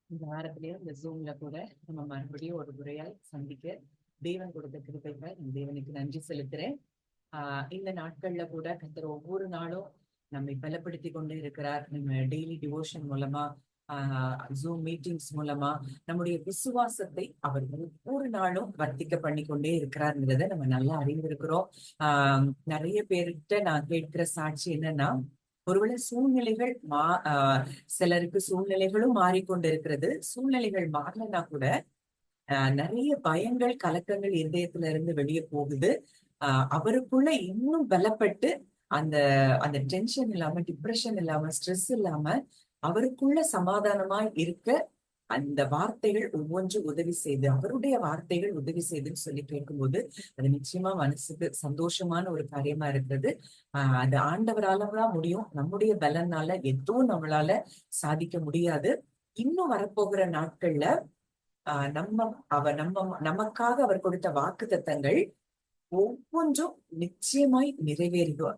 இந்த வாரத்திலேயே இந்த ஜூம்ல கூட நம்ம மறுபடியும் ஒரு முறையாய் சந்திக்க தேவன் கொடுத்த கிருபைகள் தேவனுக்கு நன்றி செலுத்துறேன். இந்த நாட்கள்ல கூட கர்த்தர் ஒவ்வொரு நாளும் நம்மை பலப்படுத்தி கொண்டே இருக்கிறார். நம்ம டெய்லி டிவோஷன் மூலமா ஜூம் மீட்டிங்ஸ் மூலமா நம்முடைய விசுவாசத்தை அவர் ஒவ்வொரு நாளும் வர்த்திக்க பண்ணி கொண்டே இருக்கிறார்ங்கிறத நம்ம நல்லா அறிந்திருக்கிறோம். நிறைய பேர்கிட்ட நான் கேட்கிற சாட்சி என்னன்னா, ஒருவேளை சூழ்நிலைகள் சிலருக்கு சூழ்நிலைகளும் மாறிக்கொண்டிருக்கிறது. சூழ்நிலைகள் மாறலன்னா கூட நிறைய பயங்கள் கலக்கங்கள் இதயத்துல இருந்து வெளியே போகுது. அவருக்குள்ள இன்னும் பலப்பட்டு அந்த அந்த டென்ஷன் இல்லாம, டிப்ரெஷன் இல்லாம, ஸ்ட்ரெஸ் இல்லாம அவருக்குள்ள சமாதானமா இருக்க அந்த வார்த்தைகள் ஒவ்வொன்றும் உதவி செய்து, அவருடைய வார்த்தைகள் உதவி செய்துன்னு சொல்லி கேட்கும்போது அது நிச்சயமா மனசுக்கு சந்தோஷமான ஒரு காரியமா இருக்கிறது. அது ஆண்டவராலதான் முடியும். நம்முடைய பலனால எதுவும் நம்மளால சாதிக்க முடியாது. இன்னும் வரப்போகிற நாட்கள்ல நமக்காக அவர் கொடுத்த வாக்குத்தத்தங்கள் ஒவ்வொன்றும் நிச்சயமாய்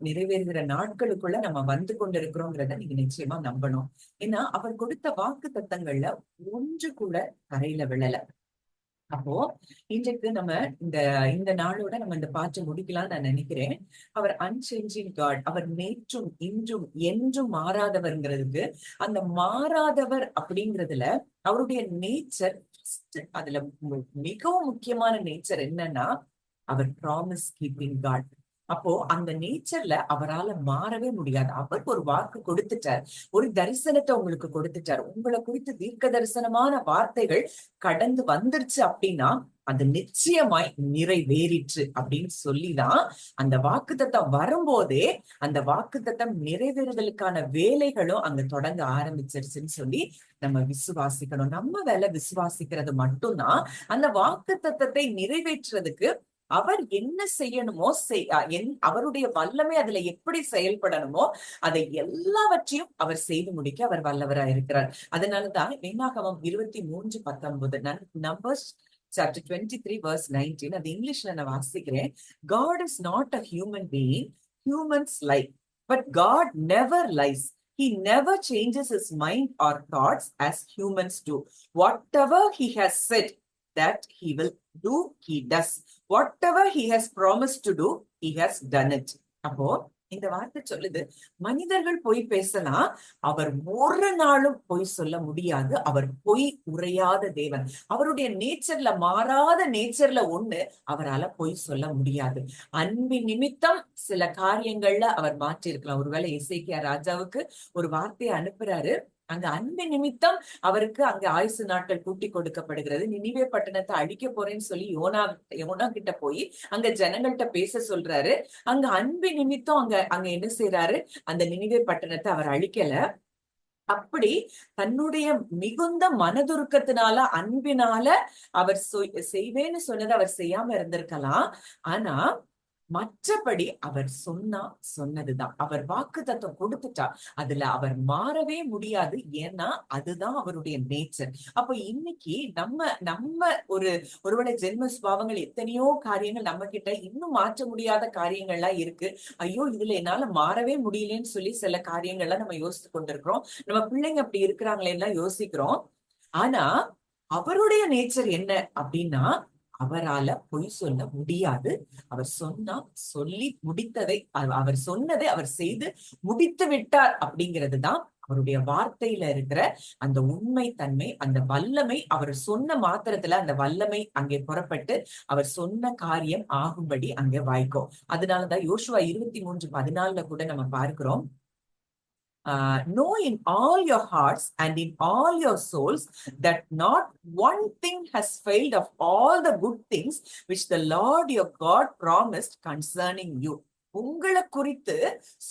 நிறைவேறுகிற நாட்களுக்குள்ள நம்ம வந்து கொண்டிருக்கிறோங்கிறத நீங்க நிச்சயமா நம்பணும். ஏன்னா அவர் கொடுத்த வாக்குத்தத்தங்கள்ல ஒன்று கூட கரையில விழல. அப்போ இன்றைக்கு நம்ம இந்த இந்த நாளோட நம்ம இந்த பாட்டை முடிக்கலாம்னு நான் நினைக்கிறேன். அவர் அன்சேஞ்சிங் காட், அவர் நேற்றும் இன்றும் என்றும் மாறாதவர்ங்கிறதுக்கு, அந்த மாறாதவர் அப்படிங்கிறதுல அவருடைய நேச்சர், அதுல மிகவும் முக்கியமான நேச்சர் என்னன்னா, அவர் ப்ராமிஸ் கீப்பிங் காட். அப்போ அந்த நேச்சர்ல அவரால மாறவே முடியாது. அவர் ஒரு வாக்கு கொடுத்துட்டார், ஒரு தரிசனத்தை உங்களுக்கு கொடுத்துட்டார். உங்களை குறித்து தீர்க்க தரிசனமான வார்த்தைகள் கடந்து வந்துருச்சு அப்படின்னா அது நிச்சயமாய் நிறைவேறிற்று அப்படின்னு சொல்லிதான் அந்த வாக்குத்தத்தம் வரும்போதே அந்த வாக்குத்தத்தம் நிறைவேறுதலுக்கான வேலைகளும் அங்க தொடங்க ஆரம்பிச்சிருச்சுன்னு சொல்லி நம்ம விசுவாசிக்கணும். நம்ம வேலை விசுவாசிக்கிறது மட்டும்தான். அந்த வாக்குத்தத்தத்தை நிறைவேற்றுறதுக்கு அவர் என்ன செய்யணுமோ அவருடைய வல்லமை அதுல எப்படி செயல்படணுமோ அதை எல்லாவற்றையும் அவர் செய்து முடிக்க அவர் வல்லவரா இருக்கிறார். அதனாலதான் என்னாகமம் 23:19 நம்பர்ஸ் chapter 23 verse 19, அது இங்கிலீஷ்ல நான் வாசிக்கிறேன். God is not a human being, humans lie, but God never lies. He never changes his mind or thoughts as humans do. Whatever he has said that he will do, he does. Whatever he has promised to do, he has done it. அப்போ இந்த வார்த்தை சொல்லுது, மனிதர்கள் பொய் பேசலாம், அவர் ஒரு நாளும் பொய் சொல்ல முடியாது. அவர் பொய் உரையாத தேவன். அவருடைய நேச்சர்ல, மாறாத நேச்சர்ல ஒண்ணு, அவரால பொய் சொல்ல முடியாது. அன்பின் நிமித்தம் சில காரியங்கள்ல அவர் மாற்றி இருக்கலாம். ஒருவேளை எசேக்கியா ராஜாவுக்கு ஒரு வார்த்தையை அனுப்புறாரு, அங்க அன்பு நிமித்தம் அவருக்கு அங்க ஆயுசு நாட்கள் கூட்டி கொடுக்கப்படுகிறது. நினிவே பட்டணத்தை அழிக்க போறேன்னு சொல்லி யோனா கிட்ட போய் அங்க ஜனங்கள்கிட்ட பேச சொல்றாரு. அங்க அன்பு நிமித்தம் அங்க என்ன செய்யறாரு, அந்த நினிவே பட்டணத்தை அவர் அழிக்கல. அப்படி தன்னுடைய மிகுந்த மனதுருக்கத்தினால, அன்பினால அவர் செய்வேன்னு சொன்னதை அவர் செய்யாம இருந்திருக்கலாம். ஆனா மற்றபடி அவர் சொன்னதுதான். அவர் வாக்குத்தத்தம் கொடுத்துட்டா, அதுல அவர் மாறவே முடியாது. ஏன்னா அதுதான் அவருடைய நேச்சர். அப்ப இன்னைக்கு நம்ம ஒருவேளை ஜென்ம சுபாவங்கள் எத்தனையோ காரியங்கள் நம்ம கிட்ட இன்னும் மாற்ற முடியாத காரியங்கள்லாம் இருக்கு. ஐயோ இதுல என்னால மாறவே முடியலன்னு சொல்லி சில காரியங்கள்லாம் நம்ம யோசித்து கொண்டிருக்கிறோம். நம்ம பிள்ளைங்க அப்படி இருக்கிறாங்களேன்னா யோசிக்கிறோம். ஆனா அவருடைய நேச்சர் என்ன அப்படின்னா, அவரால பொய் சொல்ல முடியாது. அவர் சொல்லி முடித்ததை, அவர் சொன்னதை அவர் செய்து முடித்து விட்டார். அப்படிங்கிறது தான் அவருடைய வார்த்தையில இருக்கிற அந்த உண்மை தன்மை, அந்த வல்லமை. அவர் சொன்ன மாத்திரத்துல அந்த வல்லமை அங்கே புறப்பட்டு அவர் சொன்ன காரியம் ஆகும்படி அங்கே வாய்க்கும். அதனாலதான் யோசுவா 23:14 கூட நம்ம பார்க்கிறோம், know in all your hearts and in all your souls that not one thing has failed of all the good things which the Lord your God promised concerning you. உங்களை குறித்து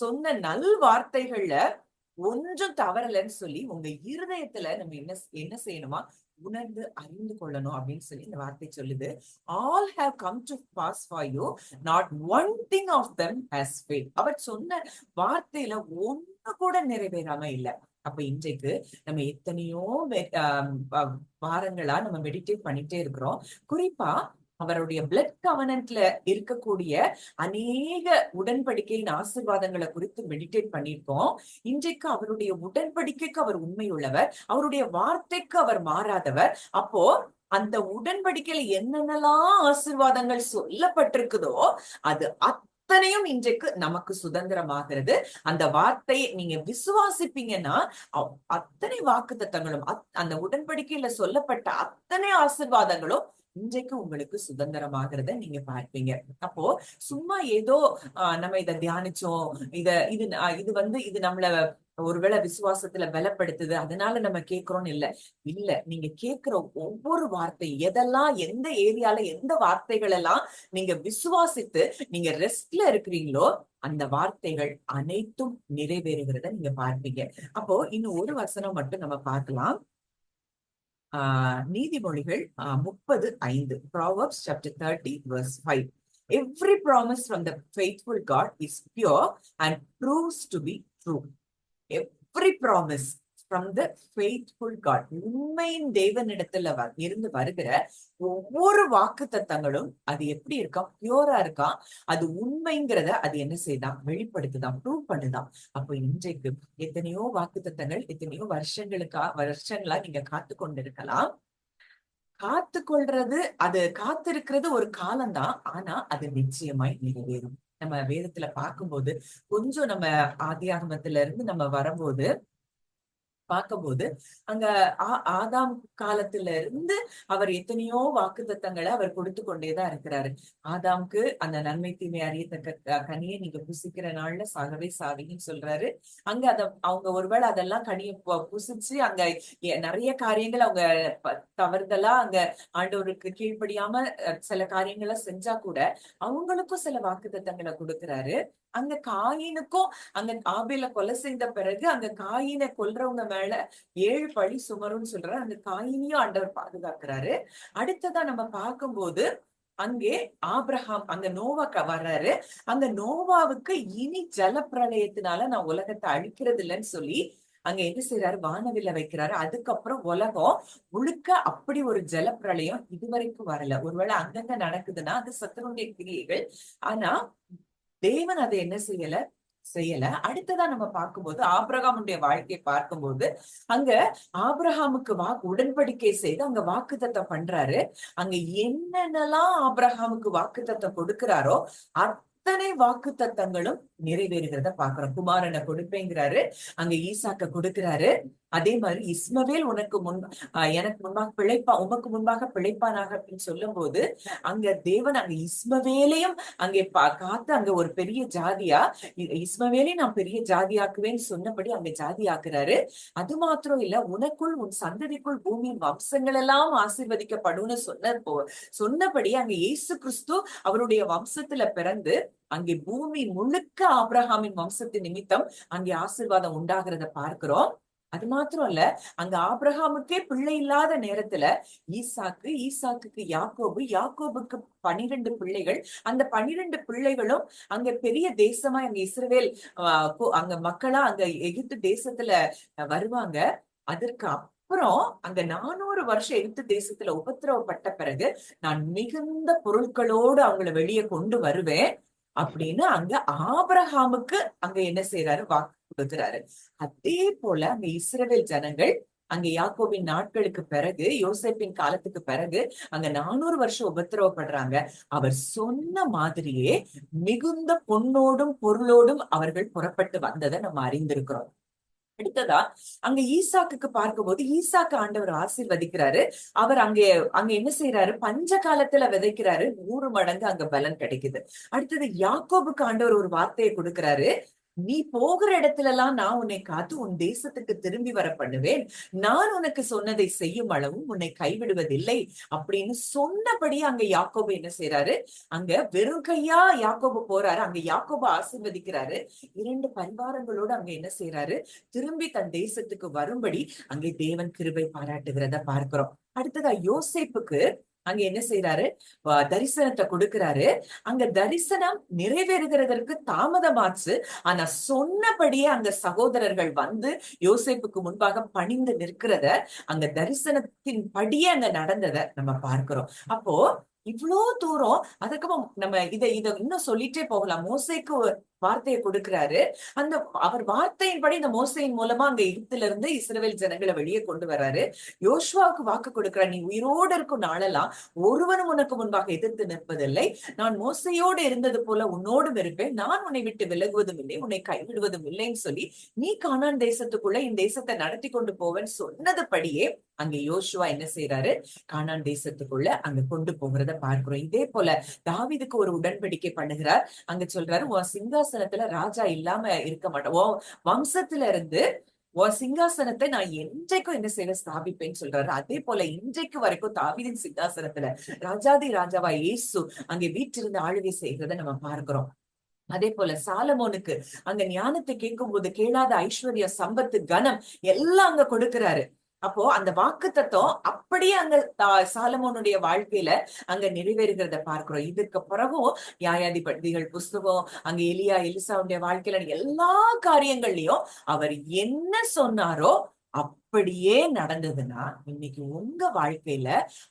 சொன்ன நல் வார்த்தைகள்ல ஒன்றும் தவறலன்னு சொல்லி உங்க இருதயத்துல நம்ம என்ன செய்யணுமா, உணர்ந்து அறிந்து கொள்ளணும் அப்படின்னு சொல்லி இந்த வார்த்தை சொல்லுது. all have come to pass for you, not one thing of them has failed. அவர் சொன்ன வார்த்தையில ஒண்ணு கூட நிறைவேறாம இல்ல. அப்ப இன்றைக்கு நம்ம எத்தனையோ வாரங்களா நம்ம மெடிடேட் பண்ணிட்டே இருக்கிறோம். குறிப்பா அவருடைய பிளட் கவனன்ட்ல இருக்கக்கூடிய அநேக உடன்படிக்கையின் ஆசீர்வாதங்களை குறித்து மெடிடேட் பண்ணியிருக்கோம். இன்றைக்கு அவருடைய உடன்படிக்கைக்கு அவர் உண்மை உள்ளவர், அவருடைய வார்த்தைக்கு அவர் மாறாதவர். அப்போ அந்த உடன்படிக்கையில என்னென்னலாம் ஆசீர்வாதங்கள் சொல்லப்பட்டிருக்குதோ அது அத்தனையும் இன்றைக்கு நமக்கு சுதந்திரமாகிறது. அந்த வார்த்தையை நீங்க விசுவாசிப்பீங்கன்னா அத்தனை வாக்குத்தத்தங்களும் அந்த உடன்படிக்கையில சொல்லப்பட்ட அத்தனை ஆசீர்வாதங்களும் இன்றைக்கு உங்களுக்கு சுதந்திரமாகிறத நீங்க பார்ப்பீங்க. அப்போ சும்மா ஏதோ நம்ம இதை தியானிச்சோம், இது நம்மள ஒருவேளை விசுவாசத்துல பலப்படுத்துது அதனால நம்ம கேட்கிறோம்னு இல்ல. நீங்க கேட்கிற ஒவ்வொரு வார்த்தை எதெல்லாம், எந்த ஏரியால எந்த வார்த்தைகள் எல்லாம் நீங்க விசுவாசித்து நீங்க ரெஸ்ட்ல இருக்கிறீங்களோ அந்த வார்த்தைகள் அனைத்தும் நிறைவேறுகிறத நீங்க பார்ப்பீங்க. அப்போ இன்னும் ஒரு வசனம் மட்டும் நம்ம பார்க்கலாம். நீதிமொழிகள் 30:5, Proverbs chapter 30 verse 5. Every promise from the faithful God is pure and proves to be true. Every promise from the faithful God, உண்மையின் தேவனிடத்துல இருந்து வருகிற ஒவ்வொரு வாக்கு தத்தங்களும் அது எப்படி இருக்கா, பியூரா இருக்கா, அது உண்மைங்கிறத அது என்ன செய்தான், வெளிப்படுத்துதான், ப்ரூவ் பண்ணுதான். அப்போ இன்றைக்கு எத்தனையோ வாக்கு தத்தங்கள் எத்தனையோ வருஷங்களா நீங்க காத்து கொண்டிருக்கலாம். காத்து கொள்றது, அது காத்திருக்கிறது ஒரு காலம்தான், ஆனா அது நிச்சயமாய் நிறைவேறும். நம்ம வேதத்துல பார்க்கும்போது கொஞ்சம் நம்ம ஆதியாகமத்துல இருந்து நம்ம வரும்போது பார்க்கும்போது அங்க ஆதாம் காலத்துல இருந்து அவர் எத்தனையோ வாக்குத்தத்தங்களை அவர் கொடுத்து கொண்டேதான் இருக்கிறாரு. ஆதாம்க்கு அந்த நன்மை தீமை அறியத்தக்க கனியை நீங்க புசிக்கிற நாள்ல சாகவே சாவின்னு சொல்றாரு. அங்க அவங்க ஒருவேளை அதெல்லாம் கனியை புசிச்சு அங்க நிறைய காரியங்கள் அவங்க தவறுதலா அங்க ஆண்டவருக்கு கீழ்ப்படியாம சில காரியங்களை செஞ்சா கூட அவங்களுக்கும் சில வாக்குத்தத்தங்களை கொடுக்கிறாரு. அங்க காயினுக்கும் அங்க ஆபேல கொலை செய்த பிறகு அங்க காயினை கொல்றவங்க மேல 7 பழி சுமரும்னு சொல்றாரு. அந்த காயினையும் ஆண்டவர் பாதுகாக்கிறாரு. அடுத்ததா நம்ம பார்க்கும்போது அங்கே ஆபிரகாம் அங்க நோவா வர்றாரு. அங்க நோவாவுக்கு இனி ஜலப்பிரளயத்தினால நான் உலகத்தை அழிக்கிறது இல்லைன்னு சொல்லி அங்க என்ன செய்யறாரு, வானவில்ல வைக்கிறாரு. அதுக்கப்புறம் உலகம் முழுக்க அப்படி ஒரு ஜலப்பிரளயம் இதுவரைக்கும் வரல. ஒருவேளை அங்கங்க நடக்குதுன்னா அது சத்துருடைய கிரியைகள். ஆனா தேவன் அதை என்ன செய்யல. அடுத்ததா நம்ம பார்க்கும்போது ஆபிரகாமுடைய வாழ்க்கையை பார்க்கும்போது அங்க ஆபிரகாமுக்கு உடன்படிக்கை செய்து அங்க வாக்குத்தத்தம் பண்றாரு. அங்க என்னென்னலாம் ஆபிரகாமுக்கு வாக்குத்தத்தம் கொடுக்கிறாரோ அத்தனை வாக்குத்தத்தங்களும் நிறைவேறுகிறத பாக்குறோம். குமாரனை கொடுப்பேங்கிறாரு, அங்க ஈசாக்க கொடுக்கிறாரு. அதே மாதிரி இஸ்மவேல் எனக்கு முன்பாக உமக்கு முன்பாக பிழைப்பானாக அப்படின்னு சொல்லும் போது அங்க தேவன் அங்க இஸ்மவேலையும் அங்கே காத்து அங்க ஒரு பெரிய ஜாதியா, இஸ்மவேலையும் நான் பெரிய ஜாதியாக்குவேன்னு சொன்னபடி அங்க ஜாதி ஆக்குறாரு. அது மாத்திரம் இல்ல, உனக்குள் உன் சந்ததிக்குள் பூமியின் வம்சங்கள் எல்லாம் ஆசீர்வதிக்கப்படும்னு சொன்னபடி அங்க இயேசு கிறிஸ்து அவருடைய வம்சத்துல பிறந்து அங்கே பூமி முழுக்க ஆபிரகாமின் வம்சத்தின் நிமித்தம் அங்கே ஆசீர்வாதம் உண்டாகிறத பார்க்கிறோம். அது மாத்திரம் இல்ல, அங்க ஆபிரகாமுக்கே பிள்ளை இல்லாத நேரத்துல ஈசாக்குக்கு யாக்கோபுக்கு 12 பிள்ளைகள். அந்த 12 பிள்ளைகளும் அங்க பெரிய தேசமா அங்க இஸ்ரவேல் அங்க மக்களா அங்க எகிப்து தேசத்துல வருவாங்க. அதற்கு அப்புறம் அங்க 400 வருஷம் எகிப்து தேசத்துல உபத்திரவப்பட்ட பிறகு நான் மிகுந்த பொருட்களோடு அவங்களை வெளியே கொண்டு வருவேன் அப்படின்னு அங்க ஆபிரகாமுக்கு அங்க என்ன செய்யறாரு, வாக்கு கொடுக்கிறாரு. அதே போல அங்க இஸ்ரவேல் ஜனங்கள் அங்க யாக்கோபின் நாட்களுக்கு பிறகு, யோசேப்பின் காலத்துக்கு பிறகு அங்க 400 வருஷம் உபத்திரவப்படுறாங்க. அவர் சொன்ன மாதிரியே மிகுந்த பொன்னோடும் பொருளோடும் அவர்கள் புறப்பட்டு வந்ததை நம்ம அறிந்திருக்கிறோம். அடுத்ததா அங்க ஈசாக்குக்கு பார்க்கும்போது ஈசாக்கு ஆண்டவர் ஆசீர்வதிக்கிறாரு. அவர் அங்க என்ன செய்யறாரு, பஞ்ச காலத்துல விதைக்கிறாரு, 100 மடங்கு அங்க பலன் கிடைக்குது. அடுத்தது யாக்கோபுக்கு ஆண்டவர் ஒரு வார்த்தையை கொடுக்கிறாரு, நீ போகிற இடத்துல எல்லாம் நான் உன்னை காத்து உன் தேசத்துக்கு திரும்பி வர பண்ணுவேன், நான் உனக்கு சொன்னதை செய்யும் அளவும் உன்னை கைவிடுவதில்லை அப்படின்னு சொன்னபடி அங்க யாக்கோபு என்ன செய்யறாரு, அங்க வெறும் கையா யாக்கோபு போறாரு. அங்க யாக்கோபு ஆசீர்வதிக்கிறாரு. 2 பரிவாரங்களோடு அங்க என்ன செய்யறாரு, திரும்பி தன் தேசத்துக்கு வரும்படி அங்கே தேவன் கிருபை பாராட்டுகிறத பார்க்கிறோம். அடுத்ததா யோசேப்புக்கு அங்க என்ன செய்யறாரு, தரிசனத்தை கொடுக்கிறாரு. அங்க தரிசனம் நிறைவேறுகிறதற்கு தாமதமாச்சு. ஆனா சொன்னபடியே அங்க சகோதரர்கள் வந்து யோசேப்புக்கு முன்பாக பணிந்து நிற்கிறத, அங்க தரிசனத்தின் படியே அங்க நடந்தத நம்ம பார்க்கிறோம். அப்போ இவ்வளோ தூரம் அதுக்கப்புறம் நம்ம இதை இன்னும் சொல்லிட்டே போகலாம். மோசேக்கு ஒரு வார்த்தையை கொடுக்கிறாரு. அந்த அவர் வார்த்தையின்படி இந்த மோசையின் மூலமா அங்க எகிப்தில இருந்து இஸ்ரவேல் ஜனங்களை வெளியே கொண்டு வர்றாரு. யோசுவாவுக்கு வாக்கு கொடுக்கிறார், நீ உயிரோடு இருக்கும் நாளெல்லாம் ஒருவனும் உனக்கு முன்பாக எதிர்த்து நிற்பதில்லை. நான் மோசையோடு இருந்தது போல உன்னோடும் இருப்பேன். நான் உன்னை விட்டு விலகுவதும் இல்லை, உன்னை கைவிடுவதும் இல்லைன்னு சொல்லி நீ கானான் தேசத்துக்குள்ள இந்த தேசத்தை நடத்தி கொண்டு போவேன்னு சொன்னதுபடியே அங்க யோசுவா என்ன செய்யறாரு, கானான் தேசத்துக்குள்ள அங்க கொண்டு போகிறத பார்க்கிறோம். இதே போல தாவீதுக்கு ஒரு உடன்படிக்கை பண்ணுகிறார். அங்க சொல்றாரு, உன் சிங்காசனத்துல ராஜா இல்லாம இருக்க மாட்டேன், உன் வம்சத்துல இருந்து உன் சிங்காசனத்தை நான் என்றைக்கும் என்ன செய்ய ஸ்தாபிப்பேன்னு சொல்றாரு. அதே போல இன்றைக்கு வரைக்கும் தாவீதின் சிங்காசனத்துல ராஜாதி ராஜாவா இயேசு அங்கே வீற்றிருந்து ஆளுகை செய்கிறத நம்ம பார்க்கிறோம். அதே போல சாலமோனுக்கு அங்க ஞானத்தை கேட்கும் போது கேளாத ஐஸ்வர்ய, சம்பத்து, கனம் எல்லாம் அங்க கொடுக்கிறாரு. அப்போ அந்த வாக்கு தத்துவம் அப்படியே அங்க சாலமோனுடைய வாழ்க்கையில அங்க நிறைவேறுகிறத பார்க்கிறோம். இதுக்கு பிறகும் நியாயாதிபதிகள் புஸ்தகம், அங்க எலியா எலிசாவுடைய வாழ்க்கையில எல்லா காரியங்கள்லயும் அவர் என்ன சொன்னாரோ அப்படியே நடந்ததுன்னா இன்னைக்கு உங்க வாழ்க்கையில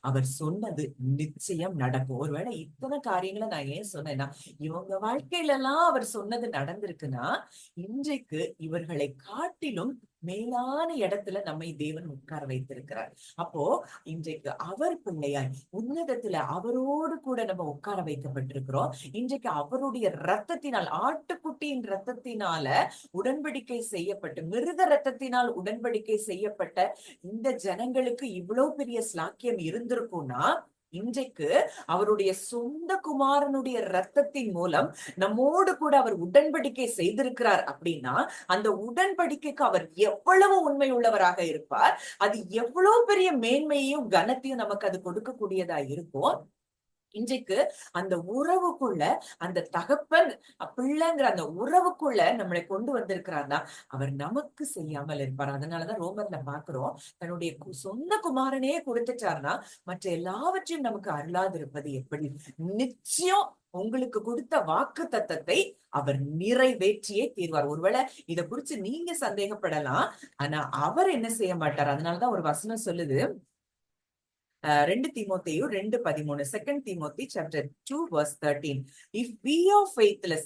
அவர் சொன்னது நிச்சயம் நடக்கும். ஒருவேளை இத்தனை காரியங்களை நான் ஏன் சொன்னேன்னா, இவங்க வாழ்க்கையில எல்லாம் அவர் சொன்னது நடந்திருக்குன்னா இன்றைக்கு இவர்களை காட்டிலும் மேலான இடத்துல நம்மை தேவன் உட்கார வைத்திருக்கிறார். அப்போ இன்றைக்கு அவர் பிள்ளையாய் உன்னதத்துல அவரோடு கூட நம்ம உட்கார வைக்கப்பட்டிருக்கிறோம். இன்றைக்கு அவருடைய ரத்தத்தினால், ஆட்டுக்குட்டியின் ரத்தத்தினால உடன்படிக்கை செய்யப்பட்டு, மிருக ரத்தத்தினால் உடன்படிக்கை செய்யப்பட்ட இந்த ஜனங்களுக்கு இவ்வளவு பெரிய ஸ்லாக்கியம் இருந்திருக்கும்னா, இன்றைக்கு அவருடைய சொந்த குமாரனுடைய ரத்தத்தின் மூலம் நம்மோடு கூட அவர் உடன்படிக்கை செய்திருக்கிறார் அப்படின்னா, அந்த உடன்படிக்கைக்கு அவர் எவ்வளவு உண்மை உள்ளவராக இருப்பார், அது எவ்வளவு பெரிய மேன்மையையும் கனத்தையும் நமக்கு அது கொடுக்கக்கூடியதா இருக்கும். இன்றைக்கு அந்த உறவுக்குள்ள, அந்த தகப்பன் பிள்ளைங்கிற அந்த உறவுக்குள்ள நம்மளை கொண்டு வந்திருக்கிறார்னா அவர் நமக்கு செய்யாமல் இருப்பார். அதனாலதான் ரோமர்ல பாக்குறோம், தன்னுடைய சொந்த குமாரனே கொடுத்துட்டார்னா மற்ற எல்லாவற்றையும் நமக்கு அருளாது இருப்பது எப்படி? நிச்சயம் உங்களுக்கு கொடுத்த வாக்கு தத்தத்தை அவர் நிறைவேற்றியே தீர்வார். ஒருவேளை இதை குறிச்சு நீங்க சந்தேகப்படலாம், ஆனா அவர் என்ன செய்ய மாட்டார். அதனாலதான் ஒரு வசனம் சொல்லுது, 2 தீமோத்தேயு 2:13, 2 Timothy chapter 2 verse 13. If we are faithless,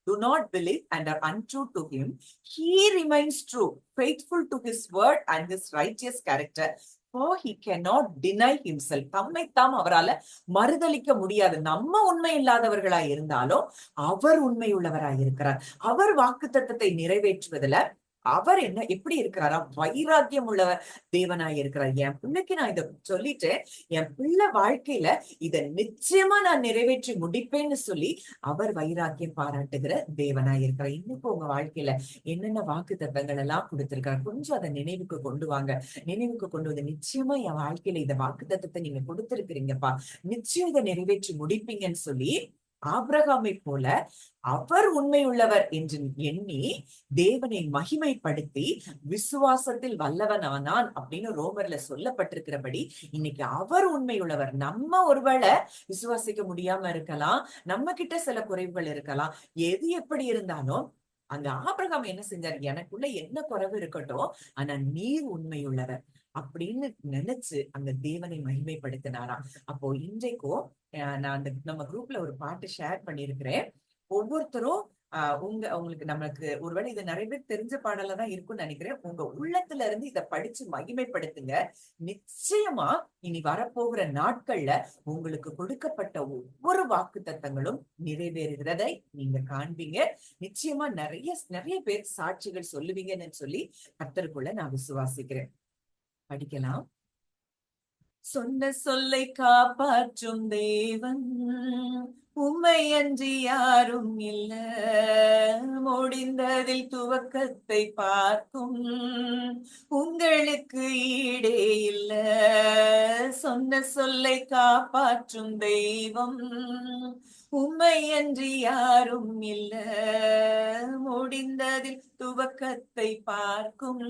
do not believe and are untrue to him, he remains true, faithful to his word and his righteous character. For he cannot deny himself. தம்மைத்தாம் அவரால மறுதலிக்க முடியாது. நம்ம உண்மை இல்லாதவர்களாய் இருந்தாலும் அவர் உண்மை உள்ளவராய் இருக்கிறார். அவர் வாக்குத்தத்தத்தை நிறைவேற்றுவதில் அவர் என்ன எப்படி இருக்கிறாரா, வைராக்கியம் உள்ளவர் தேவனாய் இருக்கிறார். என் பிள்ளைக்கு நான் இதை சொல்லிட்டு என் பிள்ளை வாழ்க்கையில இதை நிச்சயமா நான் நிறைவேற்றி முடிப்பேன்னு சொல்லி அவர் வைராக்கியம் பாராட்டுகிற தேவனாய் இருக்கிறார். இன்னைக்கு உங்க வாழ்க்கையில என்னென்ன வாக்கு தத்தங்கள் எல்லாம் கொடுத்திருக்காரு, கொஞ்சம் அதை நினைவுக்கு கொண்டு வாங்க. நினைவுக்கு கொண்டு வந்து நிச்சயமா என் வாழ்க்கையில இந்த வாக்கு தத்தத்தை நீங்க கொடுத்திருக்கிறீங்கப்பா, நிச்சயம் இதை நிறைவேற்றி முடிப்பீங்கன்னு சொல்லி ஆபிரகாமை போல அவர் உண்மை உள்ளவர் என்று எண்ணி தேவனை மகிமைப்படுத்தி விசுவாசத்தில் வல்லவனானான் அப்படின்னு ரோமர்ல சொல்லப்பட்டிருக்கிறபடி இன்னைக்கு அவர் உண்மை உள்ளவர். நம்ம ஒருவேளை விசுவாசிக்க முடியாம இருக்கலாம், நம்ம கிட்ட சில குறைவுகள் இருக்கலாம், எது எப்படி இருந்தாலும் அந்த ஆபிரகாம் என்ன செஞ்சார், எனக்குள்ள என்ன குறைவு இருக்கட்டும் ஆனா நீர் உண்மையுள்ளவர் அப்படின்னு நினைச்சு அந்த தேவனை மகிமைப்படுத்தினாராம். அப்போ இன்றைக்கும் நான் நம்ம குரூப்ல ஒரு பாட்டு ஷேர் பண்ணிருக்கிறேன். ஒவ்வொருத்தரும் உங்களுக்கு நம்மளுக்கு ஒருவேளை இது நிறைய பேர் தெரிஞ்ச பாடல தான் இருக்கும்னு நினைக்கிறேன். உங்க உள்ளத்துல இருந்து இதை படிச்சு மகிமைப்படுத்துங்க. நிச்சயமா இனி வரப்போகிற நாட்கள்ல உங்களுக்கு கொடுக்கப்பட்ட ஒவ்வொரு வாக்கு தத்தங்களும் நிறைவேறுகிறதை நீங்க காண்பீங்க. நிச்சயமா நிறைய நிறைய பேர் சாட்சிகள் சொல்லுவீங்கன்னு சொல்லி கர்த்தருக்குள்ள நான் விசுவாசிக்கிறேன். படிக்கலாம். சொன்ன சொல்லை காப்பாற்றும் தேவன் உம்மை அன்றி யாரும் இல்ல, முடிந்ததில் துவக்கத்தை பார்க்கும் உங்களுக்கு ஈடே இல்ல. சொன்ன சொல்லை காப்பாற்றும் தெய்வம் உம்மை அன்றி யாரும் இல்ல, முடிந்ததில் துவக்கத்தை பார்க்கும்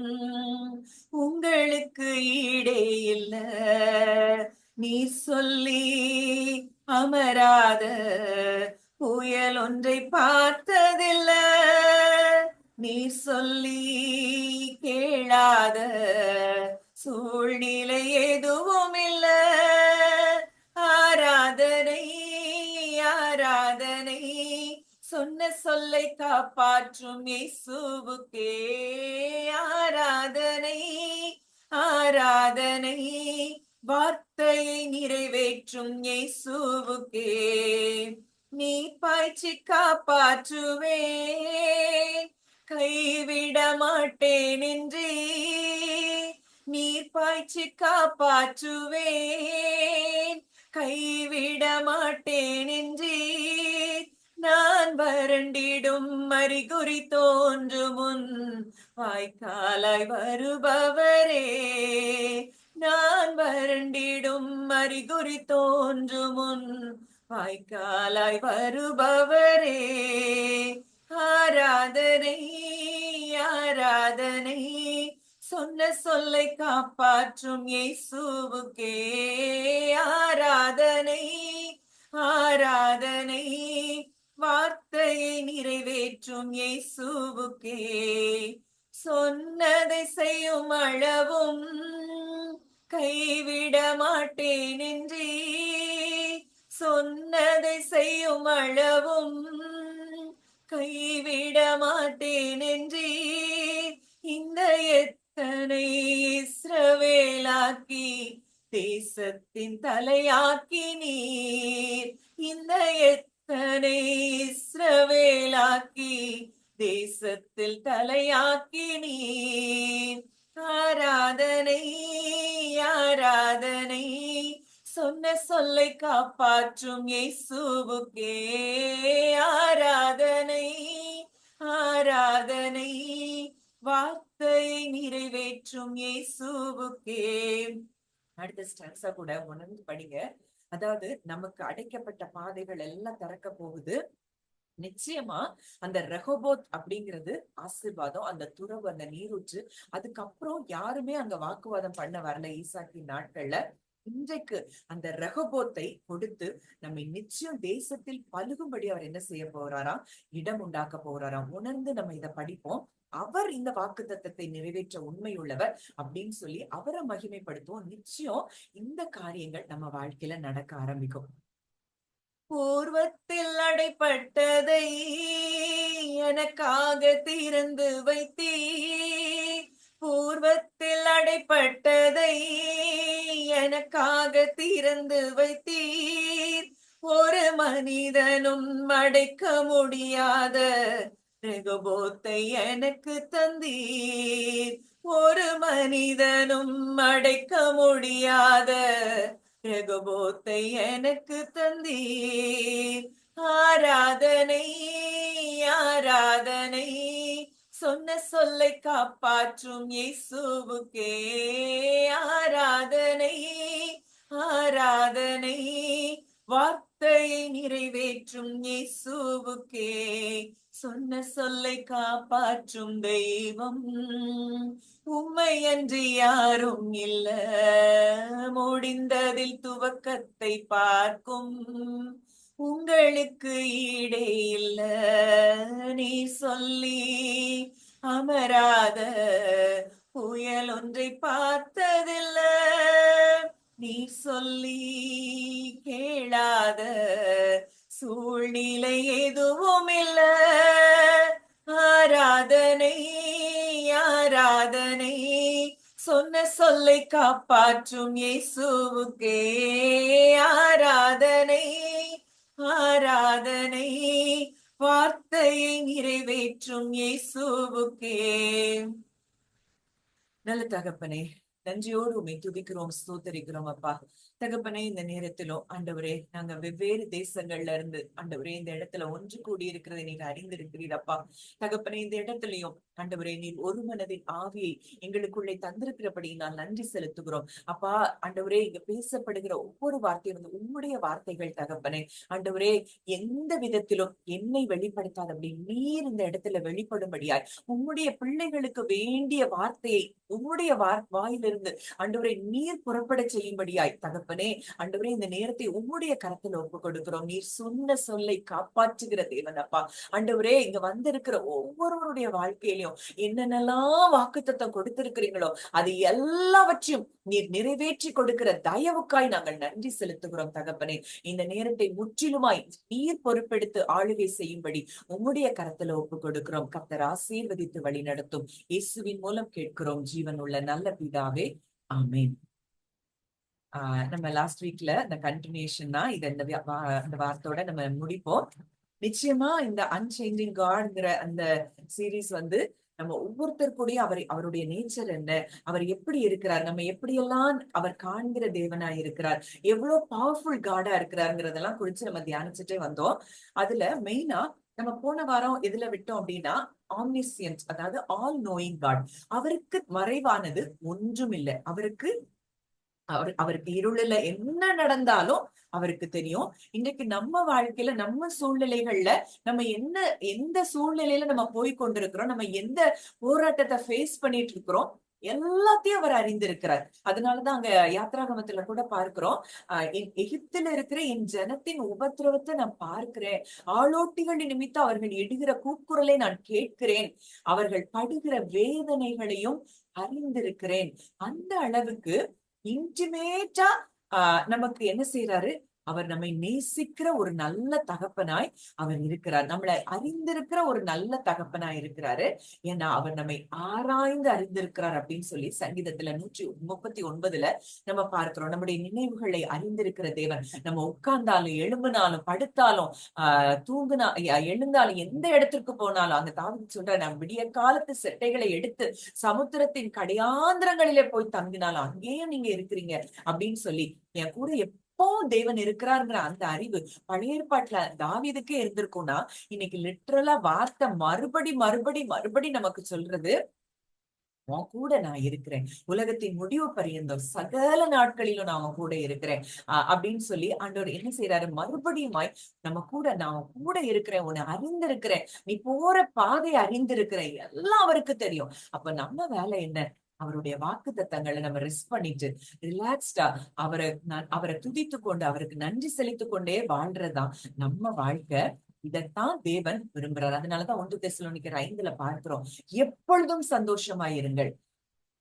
உங்களுக்கு ஈடே இல்ல. நீ சொல்லி அமராத புயல் ஒன்றை பார்த்ததில்ல, நீ சொல்லி கேளாத சூழ்நிலை எதுவும் இல்ல. ஆராதனை சொல்லை காப்பாற்றும் இயேசுவுக்கே ஆராதனை, ஆராதனை. வார்த்தையை நிறைவேற்றும் இயேசுவுக்கே நீ பாய்ச்சி காப்பாற்றுவேன், கைவிட மாட்டேன் என்றே நீர் பாய்ச்சி காப்பாற்றுவேன், கைவிட மாட்டேன் என்றே நான் வறண்டிடும் அறிகுறி தோன்றும் முன் வாய்க்காலாய் வருபவரே, நான் வறண்டிடும் அறிகுறி தோன்றும் முன் வாய்க்காலாய் வருபவரே. ஆராதனை, ஆராதனை. சொன்ன சொல்லை காப்பாற்றும் இயேசுவுக்கே ஆராதனை, ஆராதனை. வார்த்தையை நிறைவேற்றும் இயேசுவுக்கே சொன்னதை செய்யும் அளவும் கைவிட மாட்டேன் என்றே, சொன்னதை செய்யும் அளவும் கைவிட மாட்டேன் என்றே இந்த எத்தனை இஸ்ரவேலாக்கி தேசத்தின் தலையாக்கி நீர், இந்த எத்தனை இஸ்ரவேலாக்கி தேசத்தில் தலையாக்கி நீர். ஆராதனை, ஆராதனை. சொன்ன சொல்லை காப்பாற்றும் இயேசுவுக்கே ஆராதனை, ஆராதனை. வார்த்தையை நிறைவேற்றும் இயேசுவுக்கே. அடுத்த ஸ்டான்ஸா கூட உணர்ந்து படிங்க. அதாவது நமக்கு அடைக்கப்பட்ட பாதைகள் எல்லாம் திறக்க போகுது. நிச்சயமா அந்த ரெகோபோத் அப்படிங்கிறது ஆசீர்வாதம், அந்த துறவு, அந்த நீரூற்று. அதுக்கப்புறம் யாருமே அங்க வாக்குவாதம் பண்ண வரல ஈசாக்கின் நாட்கள்ல. இன்றைக்கு அந்த ரெகோபோத்தை கொடுத்து நம்மை நிச்சயம் தேசத்தில் பலுகும்படி அவர் என்ன செய்ய போறாராம், இடம் உண்டாக்க போறாராம். உணர்ந்து நம்ம இதை படிப்போம். அவர் இந்த வாக்குத்தத்தத்தை நிறைவேற்ற உண்மை உள்ளவர் அப்படின்னு சொல்லி அவரை மகிமைப்படுத்துவோம். நிச்சயம் இந்த காரியங்கள் நம்ம வாழ்க்கையில நடக்க ஆரம்பிக்கும். பூர்வத்தில் அடைப்பட்டதை எனக்காக திறந்து வைத்தீர், பூர்வத்தில் அடைப்பட்டதை எனக்காக திறந்து வைத்தீர். ஒரு மனிதனும் அடைக்க முடியாத ரெகோபோத்தை எனக்கு தந்தீர், ஒரு மனிதனும் அடைக்க முடியாத ரெகோபோத்தை எனக்கு தந்தீர். ஆராதனை, ஆராதனை. சொன்ன சொல்லை காப்பாற்றும் இயேசுவுக்கே ஆராதனை, ஆராதனை. வார்த்தையை நிறைவேற்றும் இயேசுவுக்கே சொன்ன சொல்லை காப்பாற்றும் தெய்வம் உம்மை அன்றி யாரும் இல்ல, முடிந்ததில் துவக்கத்தை பார்க்கும் உங்களுக்கு ஈடே இல்ல. நீ சொல்லி அமராத புயல் ஒன்றை பார்த்ததில்ல, நீ சொல்லி கேளாத சூழ்நிலை எதுவும் இல்ல. ஆராதனை, ஆராதனை. சொன்ன சொல்லை காப்பாற்றும் இயேசுவுக்கே ஆராதனை, ஆராதனை. வார்த்தையை நிறைவேற்றும் இயேசுவுக்கே. நல்ல தகப்பனே, நன்றியோடு உம்மை துதிக்கிறோம், ஸ்தோத்தரிக்கிறோம் அப்பா. தகப்பனே, இந்த நேரத்திலும் ஆண்டவரே, நாங்க வெவ்வேறு தேசங்கள்ல இருந்து ஆண்டவரே இந்த இடத்துல ஒன்று கூடி இருக்கிறதை நீங்க அறிந்திருக்கிறீர் அப்பா. தகப்பனே, இந்த இடத்துலயும் ஆண்டவரே நீர் ஒரு மனதின் ஆவியை எங்களுக்குள்ளே தந்திருக்கிறபடி நான் நன்றி செலுத்துகிறோம் அப்பா. ஆண்டவரே, இங்க பேசப்படுகிற ஒவ்வொரு வார்த்தையும் வந்து உம்முடைய வார்த்தைகள் தகப்பனே. ஆண்டவரே, எந்த விதத்திலும் என்னை வெளிப்படுத்தாதபடி நீர் இந்த இடத்துல வெளிப்படும்படியாய் உம்முடைய பிள்ளைகளுக்கு வேண்டிய வார்த்தையை உம்முடைய வாயிலிருந்து ஆண்டவரே நீர் புறப்பட செய்யும்படியாய் தகப்பனே, ஆண்டவரே இந்த நேரத்தை உம்முடைய கரத்துல ஒப்பு கொடுக்கிறோம். நீர் சொன்ன சொல்லை காப்பாற்றுகிற தேவன் அப்பா. ஆண்டவரே, இங்க வந்திருக்கிற ஒவ்வொருவருடைய வாழ்க்கையிலும் என்னென்னலாம் வாக்குத்தத்தம் கொடுத்திருக்கிறீங்களோ அது எல்லாவற்றையும் நீர் நிறைவேற்றி கொடுக்கிற தயவுக்காய் நாங்கள் நன்றி செலுத்துகிறோம் தகப்பனே. இந்த நேரத்தை முற்றிலுமாய் நீர் பொறுப்பெடுத்து ஆளுகை செய்யும்படி உம்முடைய கரத்துல ஒப்பு கொடுக்கிறோம். கர்த்தர் ஆசீர்வதித்து வழி நடத்தும். இயேசுவின் மூலம் கேட்கிறோம் ஜீவனுள்ள நல்ல பிதாவே, ஆமென். நம்ம லாஸ்ட் வீக்ல இந்த கண்டினியூஷன் தான் இது. இந்த வார்த்தையோட நம்ம முடிப்போம். நிச்சயமா இந்த அன்சேஞ்சிங் காட்ங்கிற அந்த சீரீஸ் வந்து நம்ம ஒவ்வொருத்தர் கூடயே அவருடைய நேச்சர் என்ன, அவர் எப்படி இருக்கிறார், நம்ம எப்படியெல்லாம் அவர் காண்கிற தேவனா இருக்கிறார், எவ்வளவு பவர்ஃபுல் காடா இருக்கிறாருங்கிறதெல்லாம் குறிச்சு நம்ம தியானிச்சுட்டே வந்தோம். அதுல மெயினா நம்ம போன வாரம் எதுல விட்டோம் அப்படின்னா, ஆம்னிசியன்ட், அதாவது ஆல் நோயிங் காட். அவருக்கு மறைவானது ஒன்றும் இல்லை. அவருக்கு இருளுல என்ன நடந்தாலும் அவருக்கு தெரியும். இன்னைக்கு நம்ம வாழ்க்கையில, நம்ம சூழ்நிலைகள்ல நம்ம எந்த சூழ்நிலையில நம்ம போய் கொண்டிருக்கிறோம், நம்ம எந்த போராட்டத்தை ஃபேஸ் பண்ணிட்டு இருக்கிறோம், எல்லாத்தையும் அவர் அறிந்திருக்கிறார். அதனாலதான் அங்க யாத்ராகமத்துல கூட பார்க்கிறோம், எகிப்தில இருக்கிற என் ஜனத்தின் உபத்திரவத்தை நான் பார்க்கிறேன், ஆளோட்டிகள் நிமித்தம் அவர்கள் இடுகிற கூக்குரலை நான் கேட்கிறேன், அவர்கள் படுகிற வேதனைகளையும் அறிந்திருக்கிறேன். அந்த அளவுக்கு இன்டிமேட்டா நமக்கு என்ன செய்யறாரு, அவர் நம்மை நேசிக்கிற ஒரு நல்ல தகப்பனாய் அவர் இருக்கிறார். நம்மளை அறிந்திருக்கிற ஒரு நல்ல தகப்பனாய் இருக்கிறாரு. ஏன்னா அவர் நம்மை ஆராய்ந்து அறிந்திருக்கிறார் அப்படின்னு சொல்லி சங்கீதத்துல 139 நம்ம பார்க்கிறோம். நம்முடைய நினைவுகளை அறிந்திருக்கிற தேவன். நம்ம உட்கார்ந்தாலும், எழும்பினாலும், படுத்தாலும், எழுந்தாலும், எந்த இடத்திற்கு போனாலும், அந்த தாவீது சொல்ற, நான் விடிய காலத்து செட்டைகளை எடுத்து சமுத்திரத்தின் கடையாந்திரங்களிலே போய் தங்கினாலும் அங்கேயும் நீங்க இருக்கிறீங்க அப்படின்னு சொல்லி என் கூட தேவன் இருக்கிறாருங்கிற அந்த அறிவு பழைய ஏற்பாட்டுல தாவீதுக்கே இருந்திருக்கும்னா, இன்னைக்கு லிட்டரலா வார்த்தை மறுபடி நமக்கு சொல்றது, உன் கூட நான் இருக்கிறேன், உலகத்தின் முடிவு பரியந்தம் சகல நாட்களிலும் நான் அவன் கூட இருக்கிறேன் அப்படின்னு சொல்லி ஆண்டவர் என்ன செய்யறாரு, மறுபடியுமாய் நம்ம கூட, நான் கூட இருக்கிறேன், உன்னை அறிந்திருக்கிறேன், நீ போற பாதை அறிந்திருக்கிறேன், எல்லாம் அவருக்கு தெரியும். அப்ப நம்ம வேலை என்ன, அவருடைய வாக்குத்தத்தங்களை நம்ம ரெஸ்ட் பண்ணிட்டு ரிலாக்ஸ்டா அவரை துதித்து கொண்டு அவருக்கு நன்றி செலுத்திக் கொண்டே வாழ்றதுதான் நம்ம வாழ்க்கை. இதைத்தான் தேவன் விரும்புறார். அதனாலதான் 1 தெசலோனிக்கர் 5 பார்க்கிறோம், எப்பொழுதும் சந்தோஷமாயிருங்கள்,